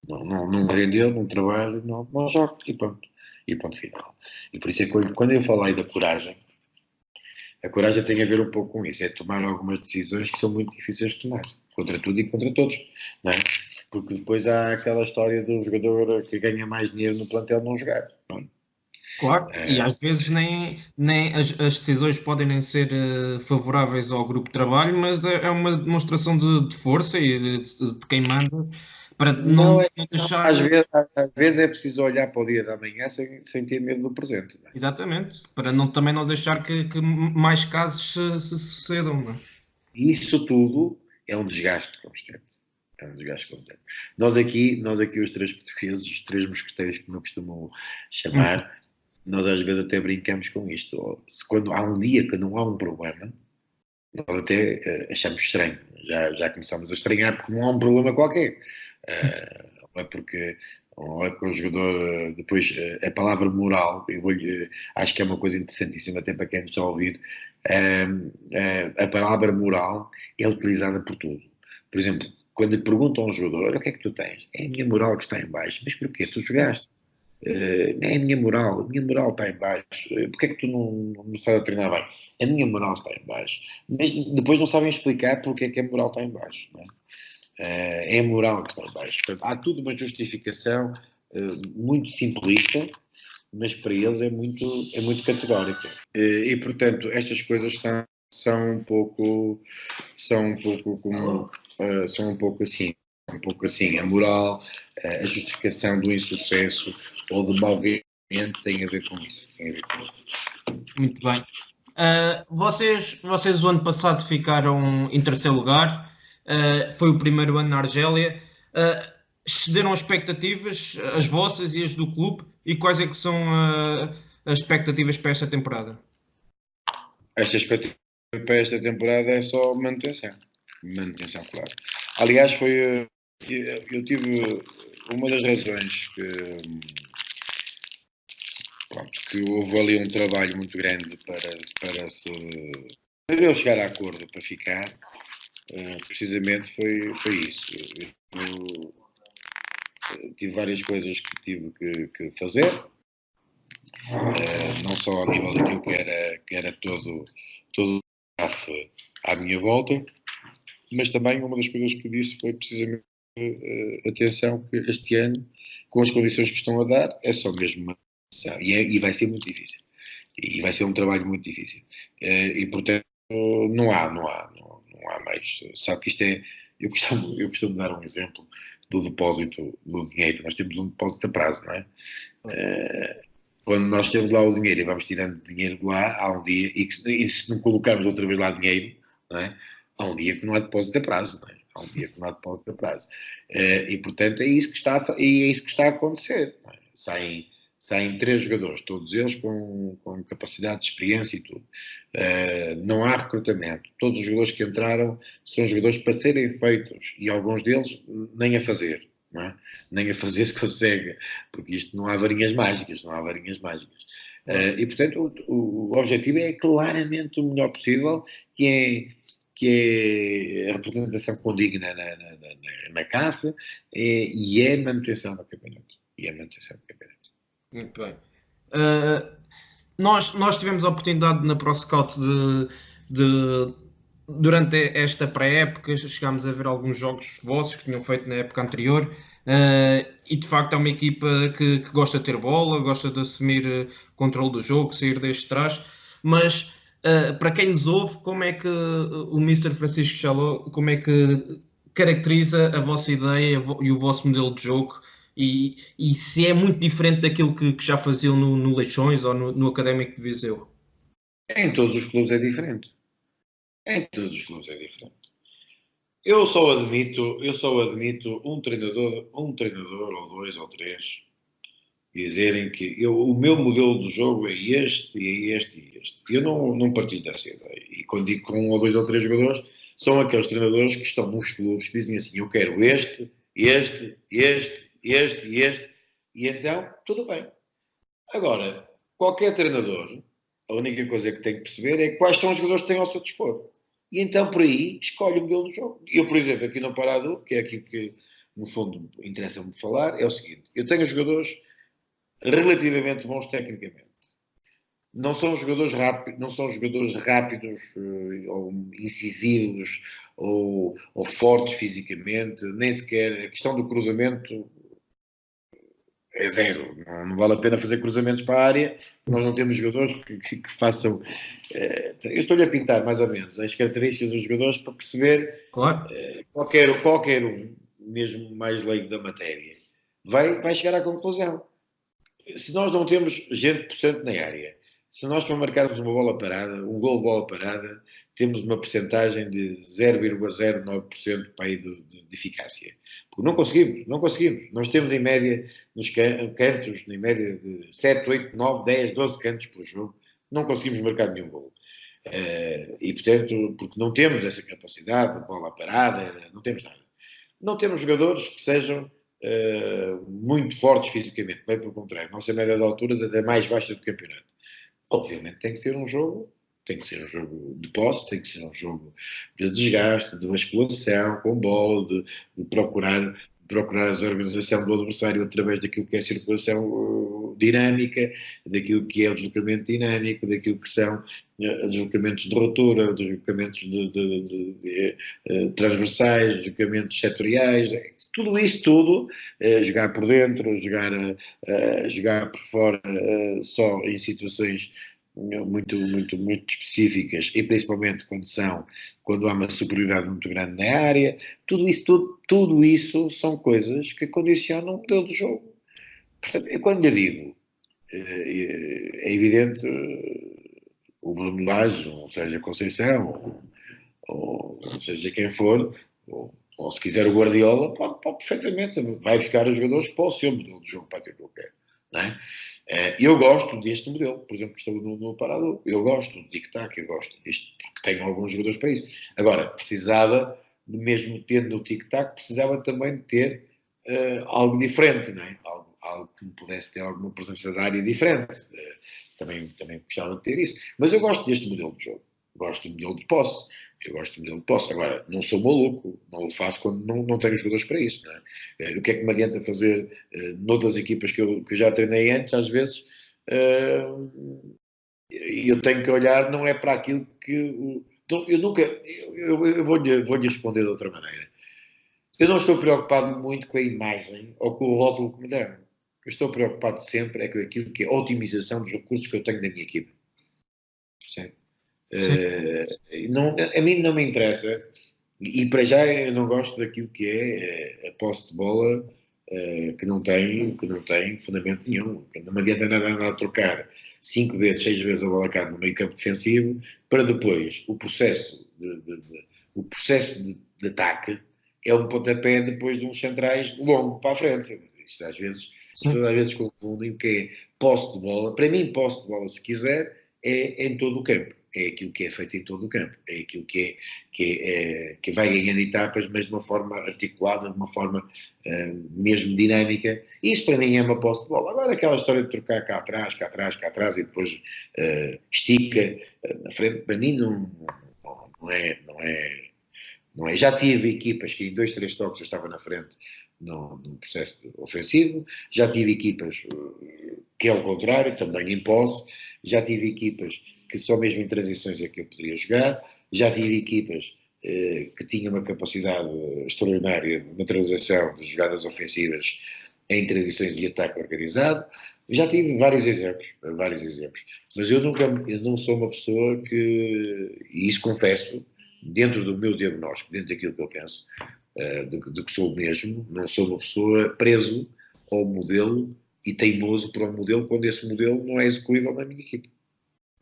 não rendeu, não trabalha, não joga, e pronto. E ponto final. E por isso é que quando eu falei da coragem, a coragem tem a ver um pouco com isso, é tomar algumas decisões que são muito difíceis de tomar, contra tudo e contra todos, não é? Porque depois há aquela história do jogador que ganha mais dinheiro no plantel não jogar, não é? Claro, e às vezes nem as decisões podem nem ser favoráveis ao grupo de trabalho, mas é uma demonstração de força e de quem manda para não deixar. Às vezes é preciso olhar para o dia da manhã sem ter medo do presente. Não é? Exatamente, para também não deixar que mais casos se sucedam. Não é? E isso tudo é um desgaste constante. É um desgaste completo. Nós aqui os três portugueses, os três mosqueteiros, como eu costumo chamar, nós às vezes até brincamos com isto. Quando há um dia que não há um problema, nós até achamos estranho. Já começamos a estranhar porque não há um problema qualquer. Não é porque o jogador, depois, a palavra moral, acho que é uma coisa interessantíssima até para quem está a ouvir, a palavra moral é utilizada por tudo. Por exemplo, quando lhe perguntam a um jogador, olha, o que é que tu tens? É a minha moral que está em baixo. Mas porquê? Tu jogaste. É a minha moral está em baixo. Porquê é que tu não estás a treinar bem? A minha moral está em baixo. Mas depois não sabem explicar porque é que a moral está em baixo. Não é? É a moral que está em baixo. Portanto, há tudo uma justificação muito simplista, mas para eles é muito categórica. E, portanto, estas coisas são um pouco como são um pouco assim, a moral, a justificação do insucesso ou do mau rendimento tem a ver com isso. Muito bem. Vocês o ano passado ficaram em terceiro lugar, foi o primeiro ano na Argélia. Excederam as expectativas, as vossas e as do clube, e quais é que são as expectativas para esta temporada? Esta expectativa para esta temporada é só manutenção. Manutenção, claro. Aliás, eu tive uma das razões que houve ali um trabalho muito grande para eu chegar a acordo para ficar, precisamente foi isso. Eu tive várias coisas que tive que fazer, não só a nível daquilo que era todo o staff à minha volta, mas também uma das coisas que disse foi precisamente atenção que este ano, com as condições que estão a dar, é só mesmo uma atenção, e vai ser muito difícil. E vai ser um trabalho muito difícil. E, portanto, não há mais. Só que isto é. Eu costumo dar um exemplo do depósito do dinheiro. Nós temos um depósito a prazo, não é? Quando nós temos lá o dinheiro e vamos tirando dinheiro de lá, há um dia, e se não colocarmos outra vez lá dinheiro, não é? Há um dia que não há depósito a prazo, não é? Há um dia que não há depósito a prazo. E, portanto, é isso que está a acontecer. Não é? Saem 3 jogadores, todos eles com capacidade de experiência e tudo. Não há recrutamento. Todos os jogadores que entraram são jogadores para serem feitos, e alguns deles nem a fazer. Não é? Nem a fazer se consegue, porque isto não há varinhas mágicas, e, portanto, o objetivo é claramente o melhor possível, que é a representação condigna na CAF, e é a manutenção do campeonato. Muito bem. Nós tivemos a oportunidade na ProScout durante esta pré-época, chegámos a ver alguns jogos vossos que tinham feito na época anterior, e de facto é uma equipa que gosta de ter bola, gosta de assumir controle do jogo, sair desde trás, mas para quem nos ouve, como é que o Mr. Francisco Chaló, como é que caracteriza a vossa ideia e o vosso modelo de jogo? E se é muito diferente daquilo que já faziam no Leixões ou no Académico de Viseu? Em todos os clubes é diferente. Eu só admito um treinador ou dois ou três dizerem que o meu modelo de jogo é este, e é este e este. Eu não partilho dessa ideia. E quando digo com um ou dois ou três jogadores, são aqueles treinadores que estão nos clubes que dizem assim, eu quero este, e então, tudo bem. Agora, qualquer treinador, a única coisa que tem que perceber é quais são os jogadores que têm ao seu dispor. E então, por aí, escolhe o modelo do jogo. Eu, por exemplo, aqui no Parado, que é aqui que, no fundo, interessa-me falar, é o seguinte. Eu tenho jogadores relativamente bons tecnicamente. Não são jogadores rápidos ou incisivos ou fortes fisicamente, nem sequer a questão do cruzamento é zero. Não vale a pena fazer cruzamentos para a área. Nós não temos jogadores que façam. Eu estou-lhe a pintar mais ou menos as características dos jogadores para perceber. Claro. Qualquer um, mesmo mais leigo da matéria, vai chegar à conclusão. Se nós não temos gente possante na área, Se nós para marcarmos uma bola parada, um gol de bola parada, temos uma percentagem de 0,09% para aí de eficácia. Porque não conseguimos, não conseguimos. Nós temos em média, nos cantos, em média de 7, 8, 9, 10, 12 cantos por jogo, não conseguimos marcar nenhum gol. E, portanto, porque não temos essa capacidade de bola parada, não temos nada. Não temos jogadores que sejam muito fortes fisicamente, bem pelo contrário. Nossa média de alturas é da mais baixa do campeonato. Obviamente tem que ser um jogo de posse, tem que ser um jogo de desgaste, de basculação com bola, de procurar a desorganização do adversário através daquilo que é a circulação dinâmica, daquilo que é o deslocamento dinâmico, daquilo que são deslocamentos de rotura, deslocamentos transversais, deslocamentos setoriais, tudo isso, jogar por dentro, jogar por fora, só em situações muito específicas e principalmente quando há uma superioridade muito grande na área, tudo isso são coisas que condicionam o modelo de jogo. Portanto, eu quando lhe digo, é evidente, o Bruno Lage, ou seja, Conceição, ou seja quem for, ou se quiser o Guardiola, pode perfeitamente, vai buscar os jogadores para o seu modelo de jogo, para aquilo que eu quero. Não é? Eu gosto deste modelo, por exemplo, que estou no Parador, eu gosto do tic-tac, eu gosto disto, porque tenho alguns jogadores para isso. Agora, precisava, mesmo tendo o tic-tac, precisava também de ter algo diferente, não é? Algo que me pudesse ter alguma presença de área diferente. Também gostava de ter isso. Mas eu gosto deste modelo de jogo, gosto do modelo de posse. Eu gosto do modelo de posse. Agora, não sou maluco, não o faço quando não tenho jogadores para isso. Não é? O que é que me adianta fazer noutras equipas que eu já treinei antes, às vezes, e eu tenho que olhar, não é para aquilo que. Eu nunca. Eu vou-lhe responder de outra maneira. Eu não estou preocupado muito com a imagem ou com o rótulo que me deram. Eu estou preocupado sempre com aquilo que é a otimização dos recursos que eu tenho na minha equipa. Certo? A mim não me interessa, e para já eu não gosto daquilo que é a posse de bola que não tem fundamento nenhum. Não me adianta nada a trocar 5 vezes, 6 vezes a bola cá no meio campo defensivo para depois o processo de ataque é um pontapé depois de uns centrais longo para a frente. Isto às vezes confundem o que é posse de bola. Para mim, posse de bola, se quiser, é em todo o campo. É aquilo que é feito em todo o campo. É aquilo que vai ganhando etapas, mas de uma forma articulada, de uma forma mesmo dinâmica. Isso para mim é uma posse de bola. Agora aquela história de trocar cá atrás e depois estica na frente, para mim não é. Já tive equipas que em 2, 3 toques eu estava na frente num processo ofensivo, já tive equipas que é o contrário, também em posse, já tive equipas que só mesmo em transições é que eu poderia jogar, já tive equipas que tinham uma capacidade extraordinária de materialização de jogadas ofensivas em transições e ataque organizado, já tive vários exemplos, mas eu não sou uma pessoa e isso confesso, dentro do meu diagnóstico, dentro daquilo que eu penso, de que sou mesmo, não sou uma pessoa preso ao modelo e teimoso para um modelo quando esse modelo não é execuível na minha equipe.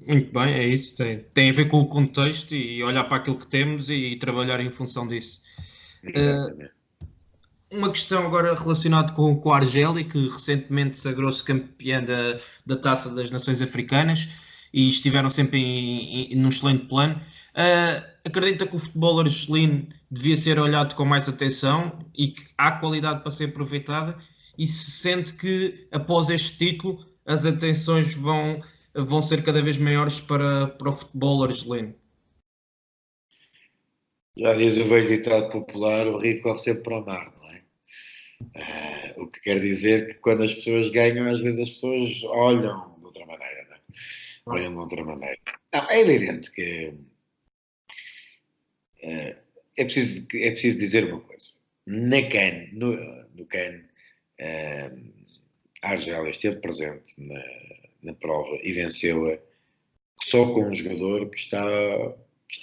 Muito bem, é isso. Tem a ver com o contexto e olhar para aquilo que temos e trabalhar em função disso. Exatamente. Uma questão agora relacionada com a Argélia, que recentemente sagrou-se campeã da Taça das Nações Africanas e estiveram sempre num excelente plano. Acredita que o futebol argelino devia ser olhado com mais atenção e que há qualidade para ser aproveitada, e se sente que após este título as atenções vão ser cada vez maiores para o futebol argelino? Já diz o velho ditado popular, o rio corre sempre para o mar, não é? O que quer dizer que quando as pessoas ganham, às vezes as pessoas olham de outra maneira, não é? Olham de outra maneira. Não, é evidente que é preciso dizer uma coisa. No CAN, a Argélia esteve presente na prova e venceu-a só com um jogador que está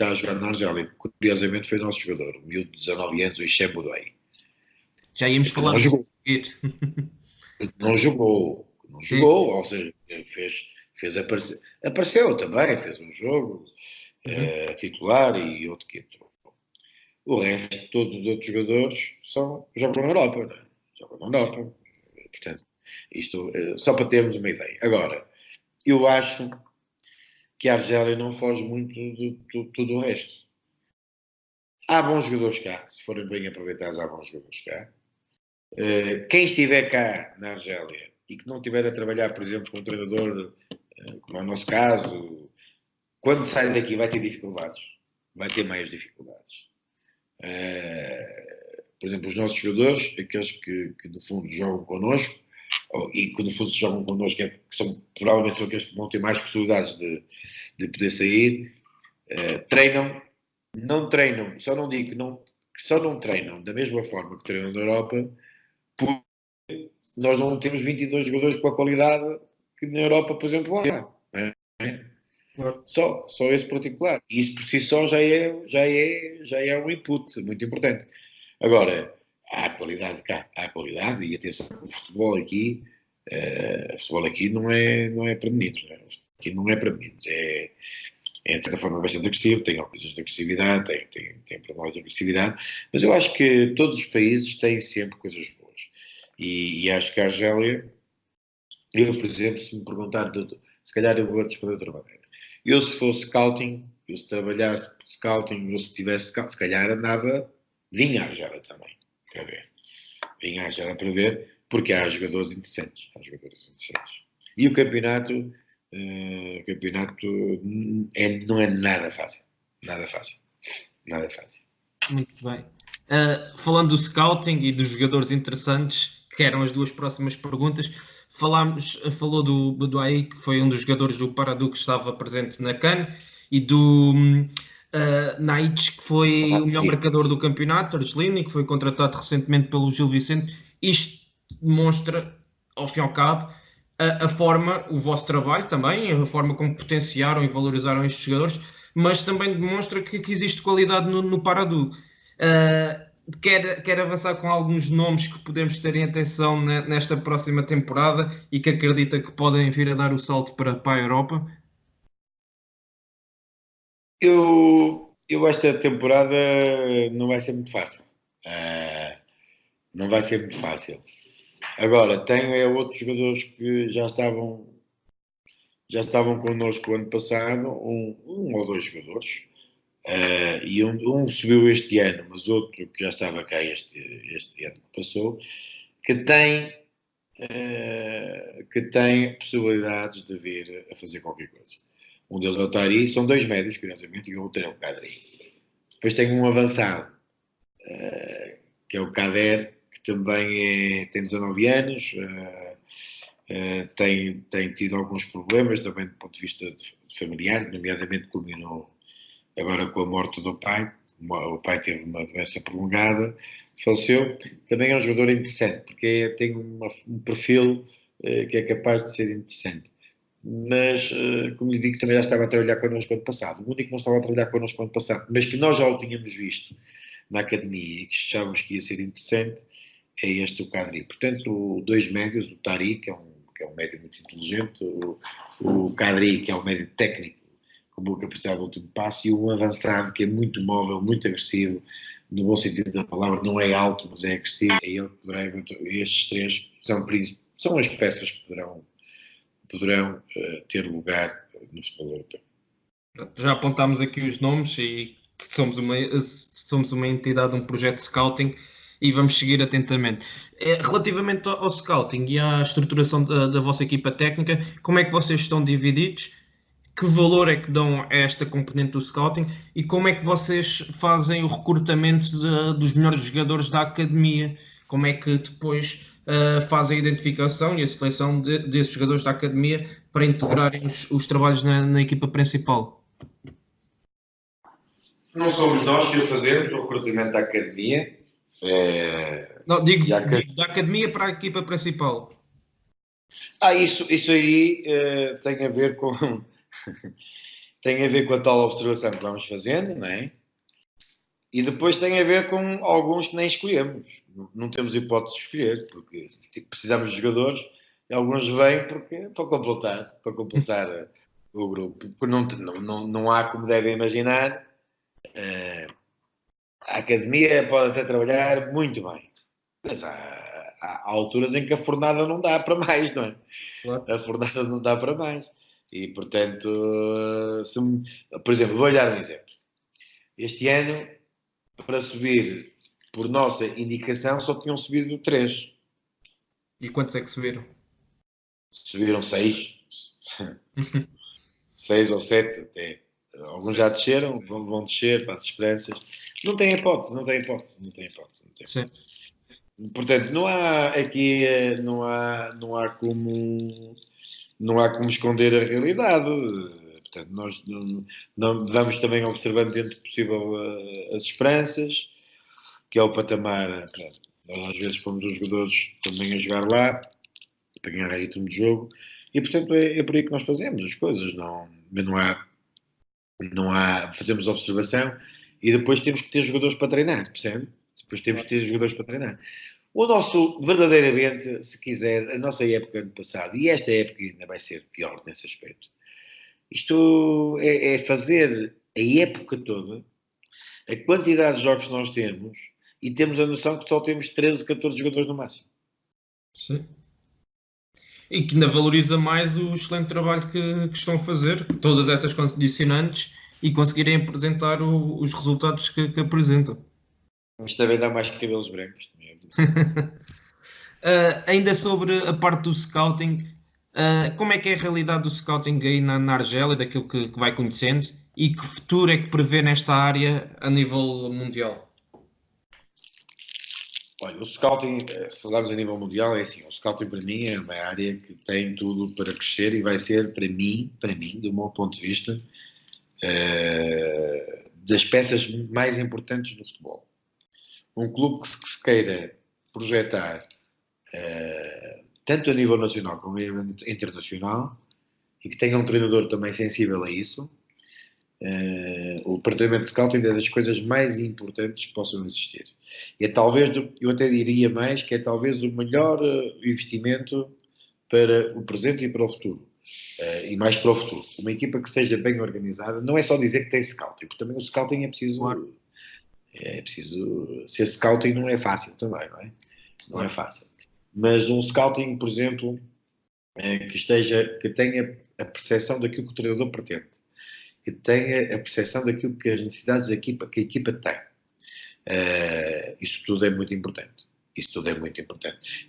a jogar na Argélia. Curiosamente foi o nosso jogador, o miúdo de 19 anos, o Hichem Boudoy. Já íamos falar disso. Não jogou, ou seja, apareceu também, fez um jogo titular e outro que entrou. O resto, todos os outros jogadores jogam na Europa, não é? Jogam na Europa. Portanto, isto só para termos uma ideia. Agora, eu acho que a Argélia não foge muito de tudo o resto. Há bons jogadores cá, se forem bem aproveitados, há bons jogadores cá. Quem estiver cá na Argélia e que não estiver a trabalhar, por exemplo, com um treinador, como é o nosso caso, quando sai daqui vai ter dificuldades, vai ter maiores dificuldades. Por exemplo, os nossos jogadores, aqueles que no fundo jogam connosco, e que no fundo jogam connosco, que são provavelmente aqueles que vão ter mais possibilidades de poder sair, não treinam, só não digo que só não treinam da mesma forma que treinam na Europa, porque nós não temos 22 jogadores com a qualidade que na Europa, por exemplo, há. Só esse particular. E isso por si só já é um input muito importante. Agora, há qualidade cá, há qualidade, e atenção, o futebol aqui não é para meninos. Né? Aqui não é para meninos. É de certa forma bastante agressivo, tem algumas de agressividade, tem problemas de agressividade, mas eu acho que todos os países têm sempre coisas boas. E acho que a Argélia, eu, por exemplo, se me perguntar, se calhar eu vou responder de outra maneira. Eu, se fosse scouting, eu se trabalhasse scouting, ou se tivesse scouting, se calhar andava, vinha à Argélia também, para ver. Vinha à Argélia para ver, porque há jogadores interessantes. E o campeonato não é nada fácil. Nada fácil. Muito bem. Falando do scouting e dos jogadores interessantes, que eram as duas próximas perguntas, falou do Aï, que foi um dos jogadores do Paradou que estava presente na CAN, e do Naich, que foi o melhor marcador do campeonato, argelino, que foi contratado recentemente pelo Gil Vicente. Isto demonstra, ao fim e ao cabo, a forma, o vosso trabalho também, a forma como potenciaram e valorizaram estes jogadores, mas também demonstra que existe qualidade no Paradou. Quer avançar com alguns nomes que podemos ter em atenção nesta próxima temporada e que acredita que podem vir a dar o salto para a Europa? Eu esta temporada não vai ser muito fácil. Não vai ser muito fácil. Agora, tenho outros jogadores que já estavam connosco o ano passado, um ou dois jogadores, e um subiu este ano, mas outro que já estava cá este ano que passou, que tem possibilidades de vir a fazer qualquer coisa. Um deles é o Tari, são dois médios, curiosamente, e o outro é o Kadri. Depois tem um avançado, que é o Kader, que também tem 19 anos, tem tido alguns problemas também do ponto de vista familiar, nomeadamente culminou agora com a morte do pai. O pai teve uma doença prolongada, faleceu. Também é um jogador interessante, porque tem um perfil que é capaz de ser interessante. Mas, como lhe digo, também já estava a trabalhar connosco ano passado. O único que não estava a trabalhar connosco ano passado, mas que nós já o tínhamos visto na academia e que achávamos que ia ser interessante, é este o Kadri. Portanto, dois médios, o Tari, que é um médio muito inteligente, o Kadri, que é um médio técnico, com boa capacidade de último passo, e um avançado que é muito móvel, muito agressivo, no bom sentido da palavra, não é alto, mas é agressivo. É ele que poderá, estes três são as peças que poderão ter lugar no futebol europeu. Já apontámos aqui os nomes e somos uma entidade, um projeto de scouting, e vamos seguir atentamente. Relativamente ao scouting e à estruturação da vossa equipa técnica, como é que vocês estão divididos? Que valor é que dão a esta componente do scouting e como é que vocês fazem o recrutamento dos melhores jogadores da academia? Como é que depois fazem a identificação e a seleção desses jogadores da academia para integrarem os trabalhos na equipa principal? Não somos nós que o fazemos, o recrutamento da academia. Não, digo da academia para a equipa principal. Isso aí tem a ver com a tal observação que vamos fazendo, não é? E depois tem a ver com alguns que nem escolhemos. Não temos hipótese de escolher, porque precisamos de jogadores, alguns vêm para completar o grupo. Porque não há, como devem imaginar, a academia pode até trabalhar muito bem, mas há alturas em que a fornada não dá para mais, não é? Claro. A fornada não dá para mais. E, portanto, por exemplo, vou-lhe dar um exemplo. Este ano, para subir por nossa indicação, só tinham subido 3. E quantos é que subiram? Subiram 6. 6 ou 7 até. Alguns já desceram, vão descer para as esperanças. Não tem hipótese. Sim. Portanto, não há aqui, não há como esconder a realidade. Portanto, nós não vamos também observando dentro do possível as esperanças, que é o patamar. Nós às vezes pomos os jogadores também a jogar lá, para ganhar ritmo de jogo, e portanto é por aí que nós fazemos as coisas. Não há, fazemos observação e depois temos que ter jogadores para treinar, percebe? Depois temos que ter jogadores para treinar. O nosso, verdadeiramente, se quiser, a nossa época ano passado, e esta época ainda vai ser pior nesse aspecto, isto é fazer a época toda, a quantidade de jogos que nós temos, e temos a noção que só temos 13, 14 jogadores no máximo. Sim. E que ainda valoriza mais o excelente trabalho que estão a fazer, todas essas condicionantes, e conseguirem apresentar os resultados que apresentam. Mas também dá mais cabelos brancos. Ainda sobre a parte do scouting, como é que é a realidade do scouting aí na Argélia, daquilo que vai conhecendo, e que futuro é que prevê nesta área a nível mundial? Olha, o scouting, se falarmos a nível mundial, é assim, o scouting para mim é uma área que tem tudo para crescer e vai ser, para mim, do meu ponto de vista, das peças mais importantes do futebol. Um clube que se queira projetar tanto a nível nacional como a nível internacional e que tenha um treinador também sensível a isso, o departamento de scouting é das coisas mais importantes que possam existir. E é talvez, eu até diria mais, que é talvez o melhor investimento para o presente e para o futuro. E mais para o futuro. Uma equipa que seja bem organizada, não é só dizer que tem scouting, porque também o scouting é preciso... Claro. É preciso... Ser scouting não é fácil também, não é? Não é fácil. Mas um scouting, por exemplo, que tenha a percepção daquilo que o treinador pretende, que tenha a percepção daquilo que as necessidades que a equipa tem. Isso tudo é muito importante.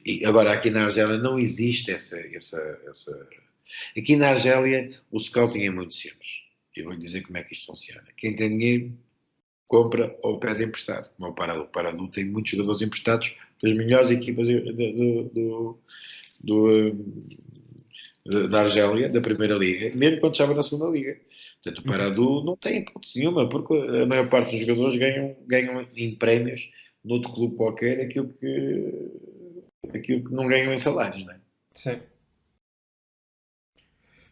E agora, aqui na Argélia não existe essa... Aqui na Argélia o scouting é muito simples. Eu vou-lhe dizer como é que isto funciona. Quem tem dinheiro compra ou pede emprestado. Como é o Paradou. O Paradou tem muitos jogadores emprestados das melhores equipas da Argélia, da Primeira Liga, mesmo quando estava na Segunda Liga. Portanto, o Paradou não tem hipótese nenhuma, porque a maior parte dos jogadores ganham em prémios noutro clube qualquer aquilo que não ganham em salários, não é? Sim.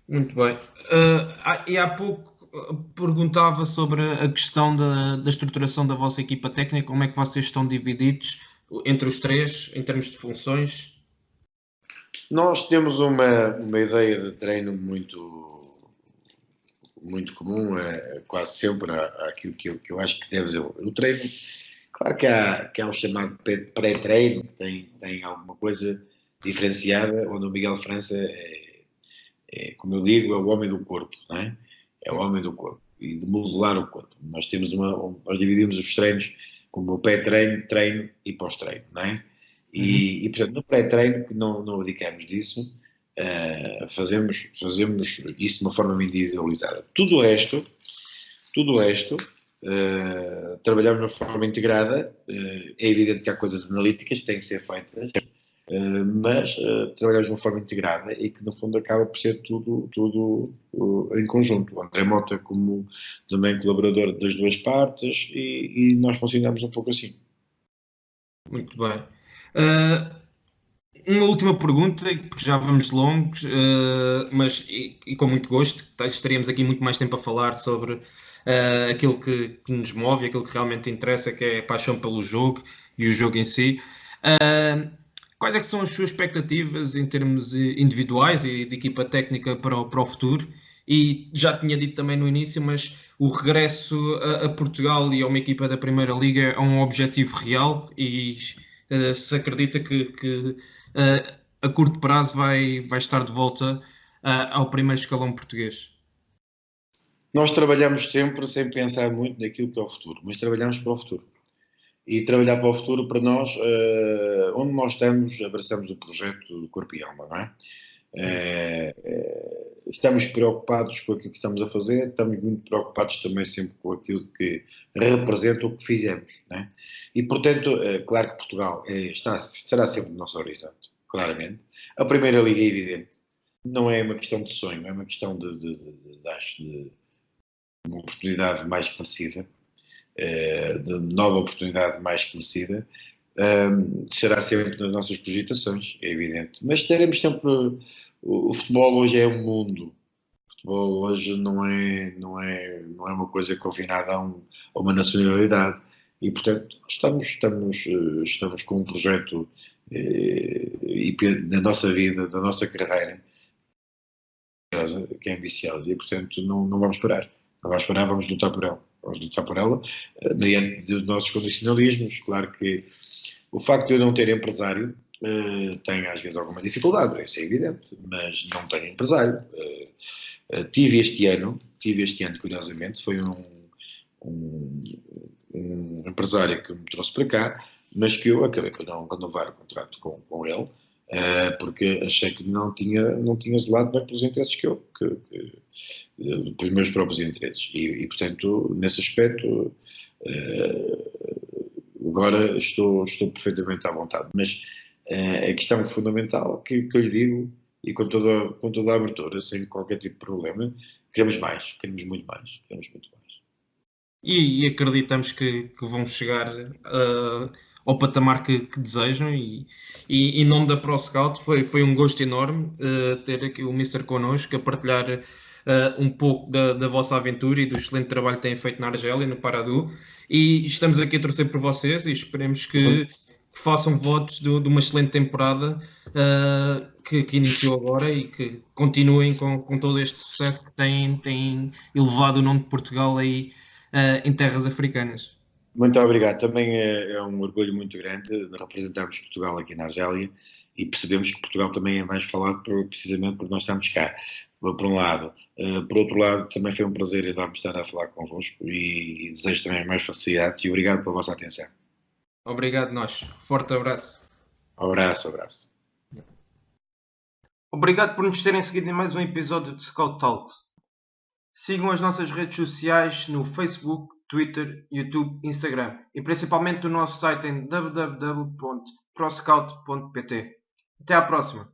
Muito bem. E há pouco perguntava sobre a questão da estruturação da vossa equipa técnica, como é que vocês estão divididos entre os três, em termos de funções? Nós temos uma ideia de treino muito comum, quase sempre àquilo que eu acho que deve ser o treino. Claro que há o chamado pré-treino, que tem alguma coisa diferenciada, onde o Miguel França como eu digo, é o homem do corpo, não é? É o homem do corpo e de modular o corpo. Nós dividimos os treinos como o pré-treino, treino e pós-treino, não é? E portanto, no pré-treino, que não abdicamos disso, fazemos isso de uma forma individualizada. Tudo o resto, trabalhamos de uma forma integrada. É evidente que há coisas analíticas que têm que ser feitas, mas trabalhamos de uma forma integrada e que no fundo acaba por ser tudo em conjunto. O André Mota como também colaborador das duas partes e nós funcionamos um pouco assim. Muito bem. Uma última pergunta, porque já vamos longos, mas e com muito gosto, estaríamos aqui muito mais tempo a falar sobre aquilo que nos move, aquilo que realmente interessa, que é a paixão pelo jogo e o jogo em si. Quais é que são as suas expectativas em termos individuais e de equipa técnica para o futuro? E já tinha dito também no início, mas o regresso a Portugal e a uma equipa da Primeira Liga é um objetivo real e se acredita que a curto prazo vai estar de volta ao primeiro escalão português. Nós trabalhamos sempre sem pensar muito naquilo que é o futuro, mas trabalhamos para o futuro. E trabalhar para o futuro, para nós, onde nós estamos, abraçamos o projeto de corpo e alma, não é? Estamos preocupados com aquilo que estamos a fazer, estamos muito preocupados também sempre com aquilo que representa o que fizemos, não é? E, portanto, claro que Portugal estará sempre no nosso horizonte, claramente. A Primeira Liga é evidente, não é uma questão de sonho, é uma questão de uma oportunidade mais que merecida, de nova oportunidade mais que merecida, será sempre nas nossas cogitações, é evidente. Mas teremos sempre. O futebol hoje é um mundo. O futebol hoje não é uma coisa confinada a uma nacionalidade. E, portanto, estamos com um projeto na nossa vida, da nossa carreira, que é ambiciosa. E, portanto, não vamos parar. Não vamos parar, vamos lutar por ela. Vamos lutar por ela, diante dos nossos condicionalismos. Claro que o facto de eu não ter empresário tem às vezes alguma dificuldade, isso é evidente, mas não tenho empresário. Tive este ano, curiosamente, foi um empresário que me trouxe para cá, mas que eu acabei por não renovar o contrato com ele, porque achei que não tinha zelado bem pelos interesses pelos meus próprios interesses. E portanto, nesse aspecto, agora estou perfeitamente à vontade. Mas a questão fundamental que eu lhe digo, e com toda a abertura, sem qualquer tipo de problema, queremos mais, queremos muito mais, queremos muito mais. E acreditamos que vão chegar ao patamar que desejam e em nome da ProScout foi um gosto enorme ter aqui o Mister connosco a partilhar um pouco da vossa aventura e do excelente trabalho que têm feito na Argélia, no Paradou, e estamos aqui a torcer por vocês e esperemos que façam votos de uma excelente temporada que iniciou agora e que continuem com todo este sucesso que têm elevado o nome de Portugal aí em terras africanas. Muito obrigado. Também é um orgulho muito grande de representarmos Portugal aqui na Argélia e percebemos que Portugal também é mais falado precisamente porque nós estamos cá, por um lado. Por outro lado, também foi um prazer enorme estar a falar convosco e desejo também mais felicidade e obrigado pela vossa atenção. Obrigado, nós. Forte abraço. Abraço. Obrigado por nos terem seguido em mais um episódio de Scout Talks. Sigam as nossas redes sociais no Facebook, Twitter, YouTube, Instagram e principalmente o nosso site em www.proscout.pt. Até à próxima!